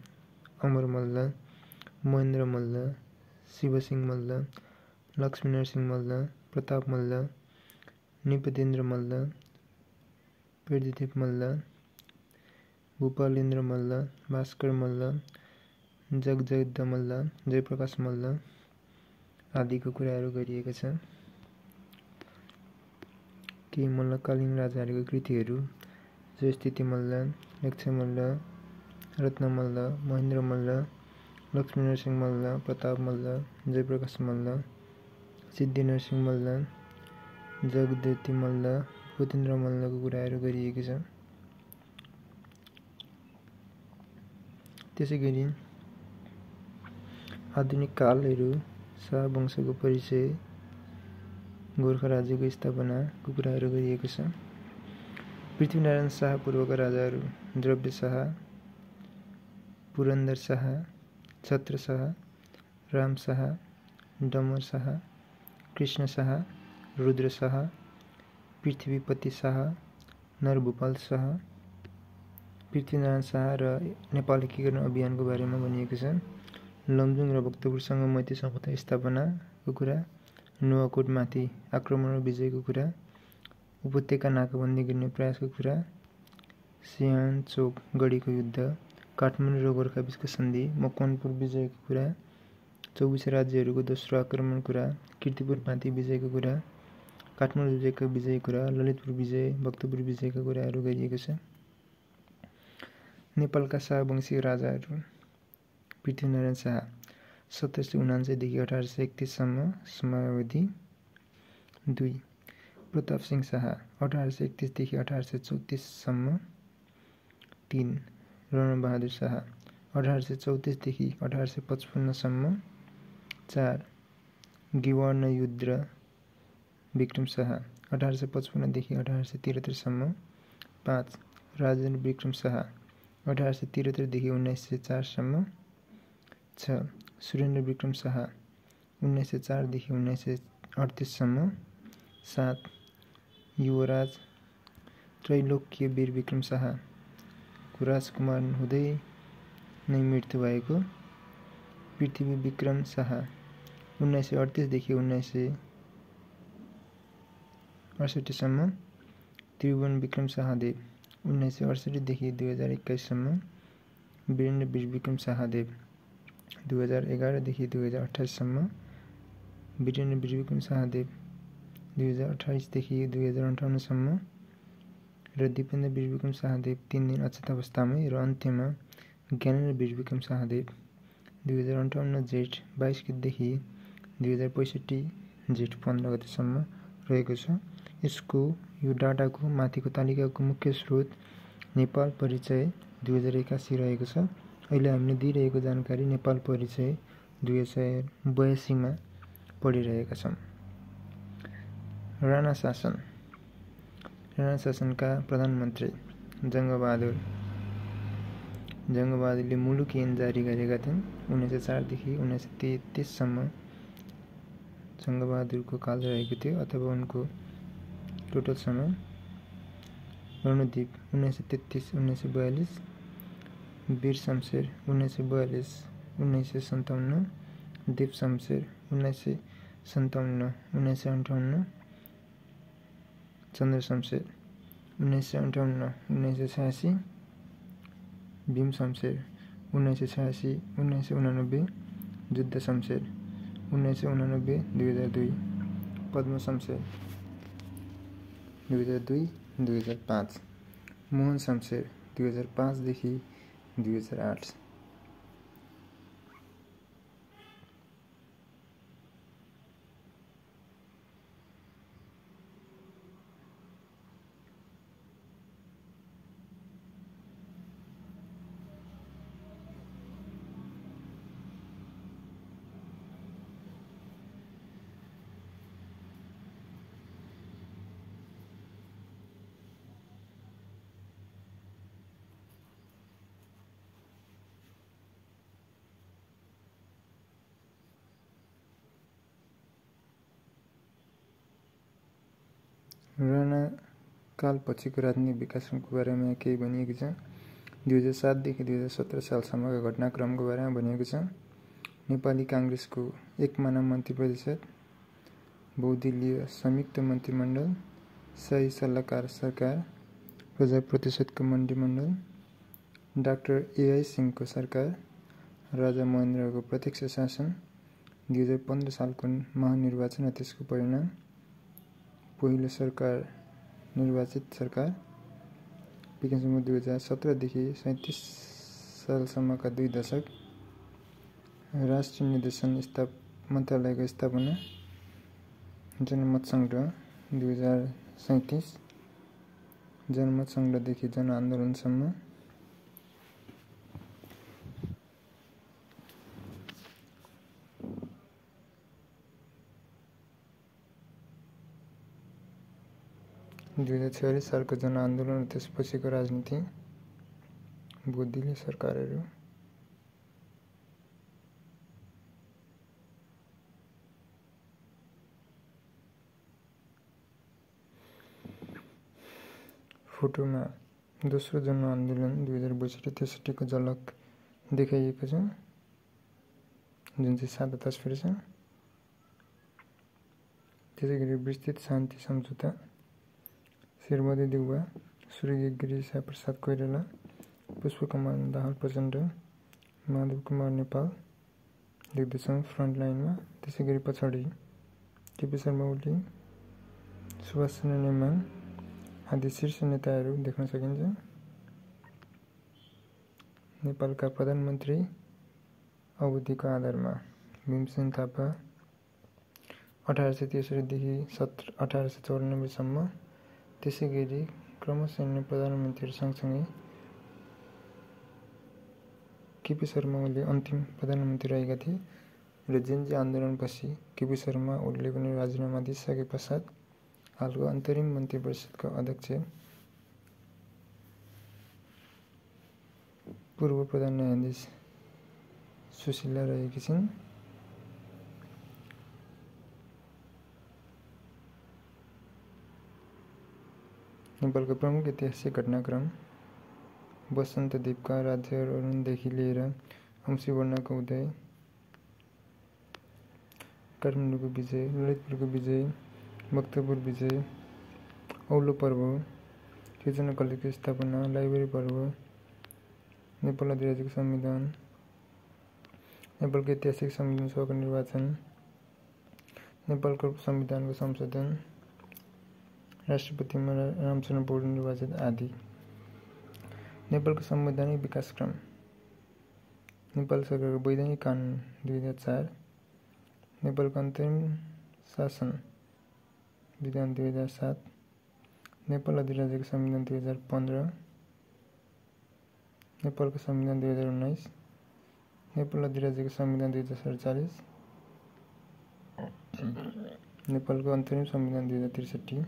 अमरमल्ल, महेन्द्र मल्ल, शिवसिंह मल्ल, लक्ष्मीनरसिंह मल्ल, प्रताप मल्ल, निपतेन्द्र मल्ल, पृथ्वीदेव मल्ल, भूपालेन्द्र मल्ल, भास्कर मल्ल, जगजयद्ध मल्ल, जयप्रकाश मल्ल आदिको कुराहरू गरिएको छ। केही मल्लकालीन राजाहरूको कृतिहरू जयस्थिति मल्ल, यक्ष मल्ल, रत्न मल्ल, महेन्द्र मल्ल, लक्ष्मीनरसिंह मल्ल, प्रताप मल्ल, जयप्रकाश मल्ल, सिद्धिनरसिंह मल्ल, जगदेती मल्ल, भूपेन्द्र मल्लको कुराहरू गरिएको छ। त्यसै गरी आधुनिक कालहरू शाह वंशको परिचय, गोर्खा राज्यको स्थापनाको कुराहरू गरिएको छ। पृथ्वीनारायण शाह पूर्वका राजाहरू द्रव्य शाह, पुरन्दर शाह, छत्र शाह, राम शाह, डमर शाह, कृष्ण शाह, रुद्र शाह, पृथ्वीपति शाह, नरभूपाल शाह, पृथ्वीनारायण शाह र नेपाल एकीकरण अभियानको बारेमा भनिएको छ। लमजुङ र भक्तपुरसँग मैत्री सम्बन्ध स्थापनाको कुरा, नुवाकोटमाथि आक्रमण र विजयको कुरा, उपत्यका नाकाबन्दी गर्ने प्रयासको कुरा, सिंहचोक गढीको युद्ध, काठमाडौँ र गोर्खा बीचको सन्धि, मकवानपुर विजयको कुरा, 24 राज्यहरूको दोस्रो आक्रमण कुरा, कीर्तिपुरमाथि विजयको कुरा, काठमाडौँ विजयको कुरा, ललितपुर विजय, भक्तपुर विजयका कुराहरू गरिएको छ। नेपालका शाहवंशीय राजाहरू पृथ्वीनारायण शाह 1749 देखि 1831 सम्म समयावधि। 2. प्रताप सिंह शाह 1831 देखि 1834 सम्म। 3. रणबहादुर शाह 1834 देखि 1855 सम्म। 4. गिवार्ण युद्ध विक्रम शाह 1855 देखि 1873 सम्म। 5. राजेन्द्र विक्रम शाह 1873 देखि 1904 सम्म। 6. सुरेन्द्र विक्रम शाह 1904 देखि 1938 सम्म। 7. युवराज त्रैलोक्य वीर विक्रम शाहको राजकुमार हुँदै नै मृत्यु भएको। पृथ्वी विक्रम शाह 1938 देखि 1968 सम्म। त्रिभुवन विक्रम शाहदेव 1968 देखि 2021 सम्म। वीरेन्द्र वीर विक्रम शाहदेव 2011 देखि 2028 सम्म। वीरेन्द्र वीर विक्रम शाहदेव 2028 देखि 2058 सम्म र दिपेन्द्र वीर विक्रम शाहदेव 3 दिन अचेत अवस्थामै र अन्त्यमा ज्ञानेन्द्र वीर विक्रम शाहदेव 2058 जेठ 22 गतेदेखि 2065 जेठ 15 गतेसम्म रहेको छ। यो डाटाको माथिको तालिकाको मुख्य स्रोत नेपाल परिचय 2081 रहेको छ। अहिले हामीले दिइरहेको जानकारी नेपाल परिचय 2082 मा पढिरहेका छौँ। राणा शासनका प्रधानमन्त्री जङ्गबहादुरले मुलुक ऐन जारी गरेका थिए। 1904 देखि 1933 सम्म जङ्गबहादुरको काल रहेको थियो अथवा उनको टोटल समय। रणदीप 1933-1942, वीर शमशेर 1942-1957, देव शमशेर 1957-1958, चन्द्र शमशेर 1958-1986, भीम शमशेर 1986-1989, जुद्ध शमशेर 1989-2002, पद्म शमशेर 2002-2005, मोहन शमशेर 2005 देखि 2008। राणा कालपछिको राजनीतिक विकासको बारेमा केही भनिएको छ। 2007 देखि 2017 सालसम्मका घटनाक्रमको बारेमा भनिएको छ। नेपाली काङ्ग्रेसको एकमाना मन्त्री परिषद, बहुदलीय संयुक्त मन्त्रीमण्डल, शाही सल्लाहकार सरकार, 50% मन्त्रीमण्डल, डाक्टर A.I. सिंहको सरकार, राजा महेन्द्रको प्रत्यक्ष शासन, 2015 सालको महानिर्वाचन र त्यसको परिणाम, पहिलो सरकार निर्वाचित सरकार, विक्रमसम्म 2017 देखि 37 सालसम्मका 2 दशक, राष्ट्रिय निर्देशन मन्त्रालयको स्थापना, जनमत सङ्ग्रह 2037, जनमत सङ्ग्रहदेखि जनआन्दोलनसम्म, सालको जनआन्दोलन र त्यसपछिको राजनीति, बहुदलीय सरकारहरू, फोटोमा दोस्रो जनआन्दोलन 2062-63 को झलक देखाइएको छ, जुन चाहिँ सादा तस्बिर छ। त्यसैगरी विस्तृत शान्ति सम्झौता, शेरबहादुर देउवा, स्वर्गीय गिरिजा प्रसाद कोइराला, पुष्पकमल दाहाल प्रचण्ड, माधव कुमार नेपाल लेख्दछौँ फ्रन्टलाइनमा। त्यसैगरी पछाडि केपी शर्मा ओली, सुभाष चन्द्र नेमान आदि शीर्ष नेताहरू देख्न सकिन्छ। नेपालका प्रधानमन्त्री अवधिको आधारमा भीमसेन थापा 1863 देखि 1894 सम्म, त्यसैगरी क्रमशः अन्य प्रधानमन्त्रीहरू सँगसँगै केपी शर्मा ओली अन्तिम प्रधानमन्त्री रहेका थिए र जेएनजी आन्दोलनपछि केपी शर्मा ओलीले पनि राजीनामा दिइसके पश्चात हालको अन्तरिम मन्त्री परिषदको अध्यक्ष पूर्व प्रधान न्यायाधीश सुशीला रहेकी छिन्। नेपालको प्रमुख ऐतिहासिक घटनाक्रम वसन्त द्वीपका राज्यहरूदेखि लिएर वंशीवर्णको उदय, काठमाडौँको विजय, ललितपुरको विजय, भक्तपुर विजय, औलो पर्व, योजना कलेजको स्थापना, लाइब्रेरी पर्व, नेपाल अधिराज्यको संविधान, नेपालको ऐतिहासिक संविधान सभाको निर्वाचन, नेपालको संविधानको संशोधन, राष्ट्रपतिमा रामचन्द्र पौडेल निर्वाचित आदि। नेपालको संवैधानिक विकासक्रम, नेपाल सरकारको वैधानिक कानुन 2004, नेपालको अन्तरिम शासन विधान 2007, नेपाल अधिराज्यको संविधान 2015, नेपालको संविधान 2019, नेपाल अधिराज्यको संविधान 2047, नेपालको अन्तरिम संविधान 2063,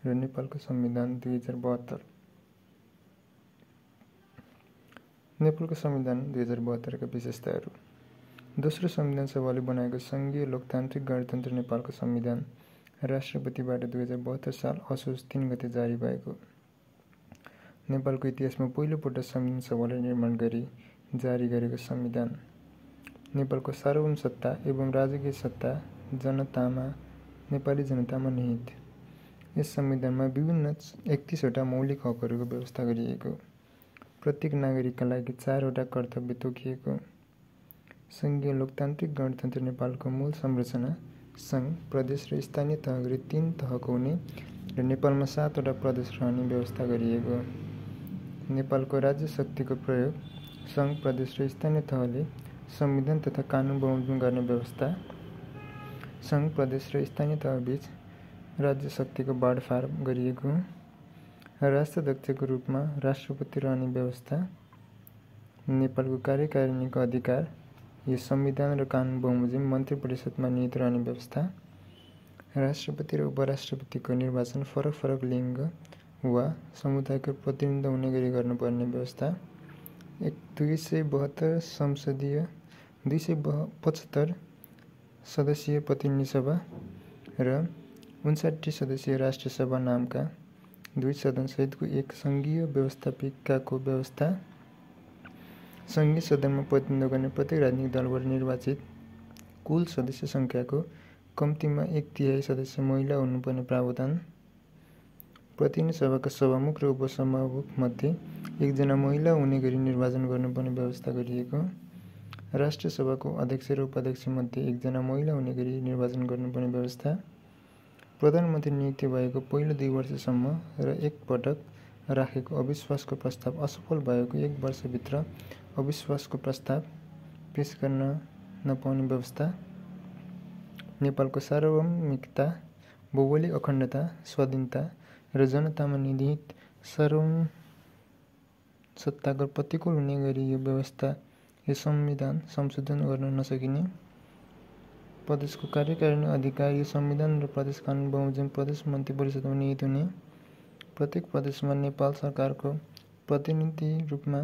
र नेपालको संविधान 2072। नेपालको संविधान 2072 का विशेषताहरू। दोस्रो संविधान सभाले बनाएको संघीय लोकतान्त्रिक गणतन्त्र नेपालको संविधान राष्ट्रपतिबाट 2072 साल असोज 3 गते जारी भएको। नेपालको इतिहासमा पहिलो पटक संविधान सभाले निर्माण गरी जारी गरेको संविधान। नेपालको सार्वभौम सत्ता एवं राजकीय सत्ता जनतामा, नेपाली जनतामा निहित। यस संविधानमा विभिन्न 31 वटा मौलिक हकहरूको व्यवस्था गरिएको। प्रत्येक नागरिकका लागि 4 वटा कर्तव्य तोकिएको। संघीय लोकतान्त्रिक गणतन्त्र नेपालको मूल संरचना संघ, प्रदेश र स्थानीय तह गरी 3 तहको हुने र नेपालमा 7 वटा प्रदेश रहने व्यवस्था गरिएको। नेपालको राज्य शक्तिको प्रयोग संघ, प्रदेश र स्थानीय तहले संविधान तथा कानुन बमोजिम गर्ने व्यवस्था। संघ, प्रदेश र स्थानीय तहबीच राज्य शक्तिको बाँडफाँड गरिएको। राष्ट्राध्यक्षको रूपमा राष्ट्रपति रहने व्यवस्था। नेपालको कार्यकारिणीको अधिकार यो संविधान र कानुन बमोजिम मन्त्री परिषदमा निहित रहने व्यवस्था। राष्ट्रपति र उपराष्ट्रपतिको निर्वाचन फरक फरक लिङ्ग वा समुदायको प्रतिनिधित्व हुने गरी गर्नुपर्ने व्यवस्था। 272 संसदीय 275 सदस्यीय प्रतिनिधि सभा र 59 सदस्यीय राष्ट्रिय सभा नामका 2 सदन सहितको एक संघीय व्यवस्थापिकाको व्यवस्था। सङ्घीय सदनमा प्रतिनिधित्व गर्ने प्रत्येक राजनीतिक दलबाट निर्वाचित कुल सदस्य सङ्ख्याको कम्तीमा 1/3 सदस्य महिला हुनुपर्ने प्रावधान। प्रतिनिधि सभाका सभामुख र उपसभामुख मध्ये एकजना महिला हुने गरी निर्वाचन गर्नुपर्ने व्यवस्था गरिएको। राष्ट्रिय सभाको अध्यक्ष र उपाध्यक्ष मध्ये एकजना महिला हुने गरी निर्वाचन गर्नुपर्ने व्यवस्था। प्रधानमन्त्री नियुक्ति भएको पहिलो 2 वर्षसम्म र एक पटक राखेको अविश्वासको प्रस्ताव असफल भएको 1 वर्षभित्र अविश्वासको प्रस्ताव पेश गर्न नपाउने व्यवस्था। नेपालको सार्वभौमिकता, भौगोलिक अखण्डता, स्वाधीनता र जनतामा निहित सार्वभौम सत्ताको प्रतिकूल हुने गरी यो व्यवस्था यो संविधान संशोधन गर्न नसकिने। प्रदेशको कार्यकारिणी अधिकार यो संविधान र प्रदेश कानुन बमोजिम प्रदेश मन्त्री परिषदमा निहित हुने। प्रत्येक प्रदेशमा नेपाल सरकारको प्रतिनिधि रूपमा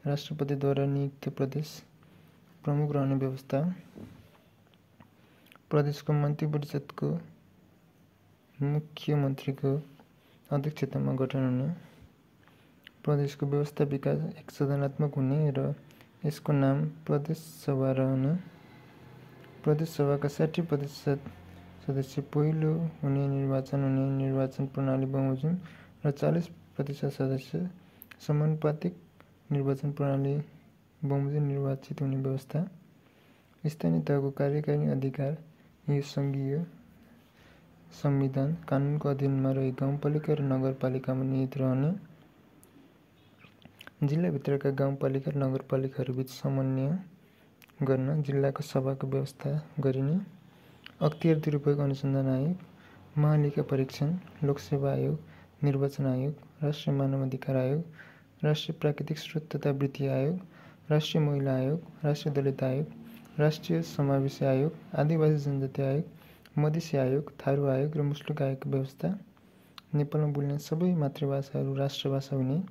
राष्ट्रपतिद्वारा नियुक्त प्रदेश प्रमुख रहने व्यवस्था। प्रदेशको मन्त्री परिषदको मुख्यमन्त्रीको अध्यक्षतामा गठन हुने। प्रदेशको व्यवस्था विकास एक सदनात्मक हुने र यसको नाम प्रदेश सभा रहने। प्रदेश सभाका 60% सदस्य पहिलो हुने निर्वाचन प्रणाली बमोजिम र 40% सदस्य समानुपातिक निर्वाचन प्रणाली बमोजिम निर्वाचित हुने व्यवस्था। स्थानीय तहको कार्यकारिणी अधिकार यो सङ्घीय संविधान कानुनको अधीनमा रही गाउँपालिका र नगरपालिकामा निहित रहने। जिल्लाभित्रका गाउँपालिका र नगरपालिकाहरूबीच समन्वय गर्न जिल्लाको सभाको व्यवस्था गरिने। अख्तियार दुरुपयोग अनुसन्धान आयोग, महालेखा परीक्षण, लोकसेवा आयोग, निर्वाचन आयोग, राष्ट्रिय मानवाधिकार आयोग, राष्ट्रिय प्राकृतिक स्रोत तथा वृत्ति आयोग, राष्ट्रिय महिला आयोग, राष्ट्रिय दलित आयोग, राष्ट्रिय समावेशी आयोग, आदिवासी जनजाति आयोग, मधेसी आयोग, थारू आयोग र मुस्लिम आयोगको व्यवस्था। नेपालमा बोलिने सबै मातृभाषाहरू राष्ट्रभाषा हुने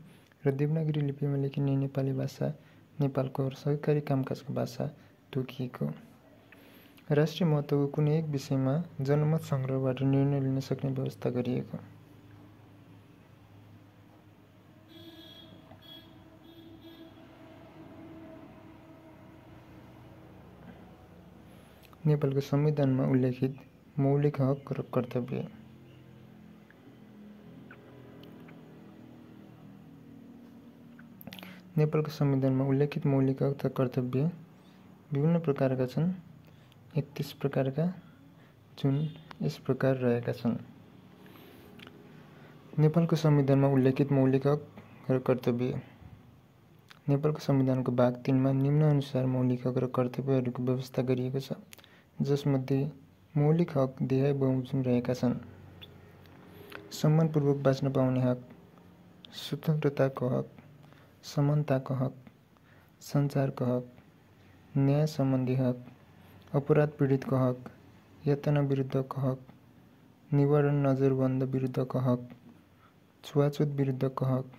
र देवनागरी लिपिमा लेखिने नेपाली भाषा नेपालको सरकारी कामकाजको भाषा तोकिएको। राष्ट्रिय महत्त्वको कुनै एक विषयमा जनमत संग्रहबाट निर्णय लिन सक्ने व्यवस्था गरिएको। नेपालको संविधानमा उल्लेखित मौलिक हक र कर्तव्य। नेपालको संविधानमा उल्लेखित मौलिक हक र कर्तव्य विभिन्न प्रकारका छन्। 31 प्रकारका, जुन यस प्रकार रहेका छन्। नेपालको संविधानमा उल्लेखित मौलिक हक र कर्तव्य। नेपालको संविधानको भाग 3 मा निम्नानुसार मौलिक हक र कर्तव्यहरूको व्यवस्था गरिएको छ, जसमध्ये मौलिक हक 2 बमोजिम रहेका छन्। सम्मानपूर्वक बाँच्न पाउने हक, स्वतन्त्रताको हक, समानताको हक, सञ्चारको हक, न्याय सम्बन्धी हक, अपराध पीडितको हक, यातना विरुद्धको हक, निवारण नजरबन्द विरुद्धको हक, छुवाछुत विरुद्धको हक,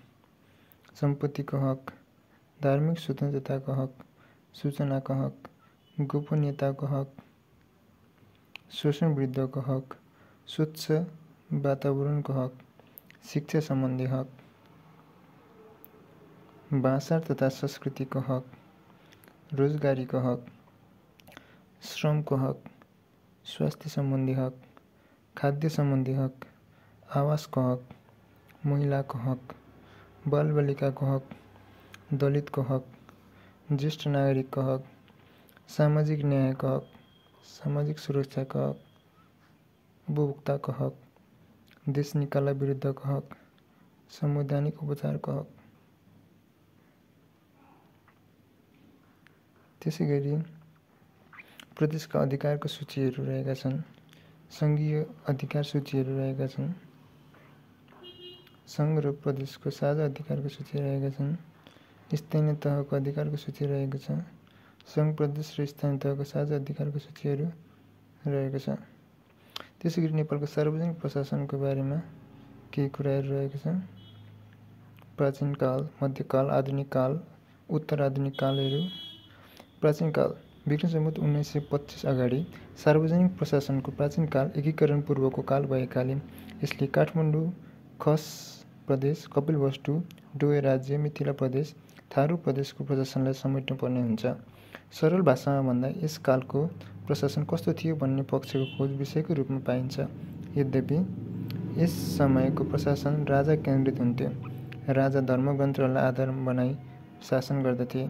सम्पत्तिको हक, धार्मिक स्वतन्त्रताको हक, सूचनाको हक, गोपनीयताको हक, शोषण विरुद्धको हक, स्वच्छ वातावरणको हक, शिक्षा सम्बन्धी हक, भाषा तथा संस्कृतिको हक, रोजगारीको हक, श्रमको हक, स्वास्थ्य सम्बन्धी हक, खाद्य सम्बन्धी हक, आवासको हक, महिलाको हक, बालबालिकाको हक, दलितको हक, ज्येष्ठ नागरिकको हक, सामाजिक न्यायको हक, सामाजिक सुरक्षाको हक, उपभोक्ताको हक, देश निकाला विरुद्धको हक, संवैधानिक उपचारको हक। त्यसैगरी प्रदेशका अधिकारको सूचीहरू रहेका छन्। सङ्घीय अधिकार सूचीहरू रहेका छन्। सङ्घ र प्रदेशको साझा अधिकारको सूची रहेका छन्। स्थानीय तहको अधिकारको सूची रहेको छ। सङ्घ, प्रदेश र स्थानीय तहको साझा अधिकारको सूचीहरू रहेको छ। त्यसैगरी नेपालको सार्वजनिक प्रशासनको बारेमा केही कुराहरू रहेको छ। प्राचीन काल, मध्यकाल, आधुनिक काल, उत्तराधुनिक कालहरू। प्राचीन काल विक्रम सम्वत 1925 अगाडि सार्वजनिक प्रशासनको प्राचीन काल एकीकरण पूर्वको काल भएकाले यसले काठमाडौँ, खस प्रदेश, कपिलवस्तु, डोय राज्य, मिथिला प्रदेश, थारू प्रदेशको प्रशासनलाई समेट्नुपर्ने हुन्छ। सरल भाषामा भन्दा यस कालको प्रशासन कस्तो थियो भन्ने पक्षको खोज विषयको रूपमा पाइन्छ। यद्यपि यस समयको प्रशासन राजा केन्द्रित हुन्थ्यो। राजा धर्मग्रन्थहरूलाई आधार बनाई शासन गर्दथे।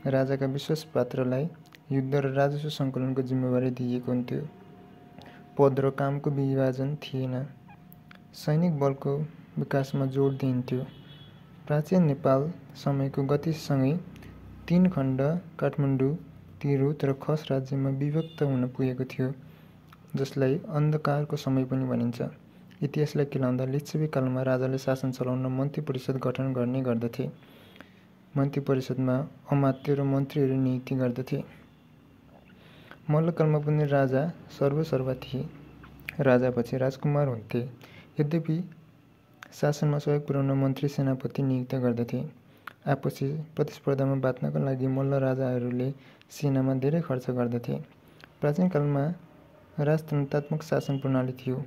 राजाका विश्वासपात्रलाई युद्ध र राजस्व सङ्कलनको जिम्मेवारी दिइएको हुन्थ्यो। पद र कामको विभाजन थिएन। सैनिक बलको विकासमा जोड दिइन्थ्यो। प्राचीन नेपाल समयको गतिसँगै 3 खण्ड काठमाडौँ, तिरहुत र खस राज्यमा विभक्त हुन पुगेको थियो, जसलाई अन्धकारको समय पनि भनिन्छ। इतिहासलाई केलाउँदा लिच्छवी कालमा राजाले शासन चलाउन मन्त्री परिषद गठन गर्ने गर्दथे। मन्त्री परिषदमा अमात्य र मन्त्रीहरू नियुक्ति गर्दथे। मल्लकालमा पनि राजा सर्वसर्वा थिए। राजापछि राजकुमार हुन्थे। यद्यपि शासनमा सहयोग पुर्याउन मन्त्री सेनापति नियुक्त गर्दथे। आपसी प्रतिस्पर्धामा बाँच्नका लागि मल्ल राजाहरूले सेनामा धेरै खर्च गर्दथे। प्राचीन कालमा राजतन्त्रात्मक शासन प्रणाली थियो।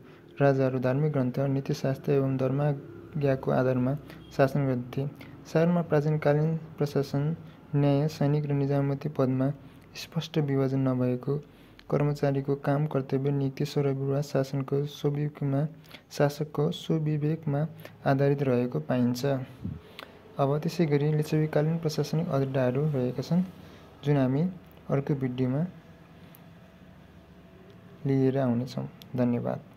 राजाहरू धार्मिक ग्रन्थ, नीतिशास्त्र एवं धर्माज्ञाको आधारमा शासन गर्दथे। शहरमा प्राचीनकालीन प्रशासन न्याय, सैनिक र निजामती पदमा स्पष्ट विभाजन नभएको, कर्मचारीको काम, कर्तव्य, नियुक्ति, स्वरविवाह शासकको स्वविवेकमा आधारित रहेको पाइन्छ। अब त्यसै गरी लिच्छवीकालीन प्रशासनिक अड्डाहरू रहेका छन्, जुन हामी अर्को भिडियोमा लिएर आउनेछौँ। धन्यवाद।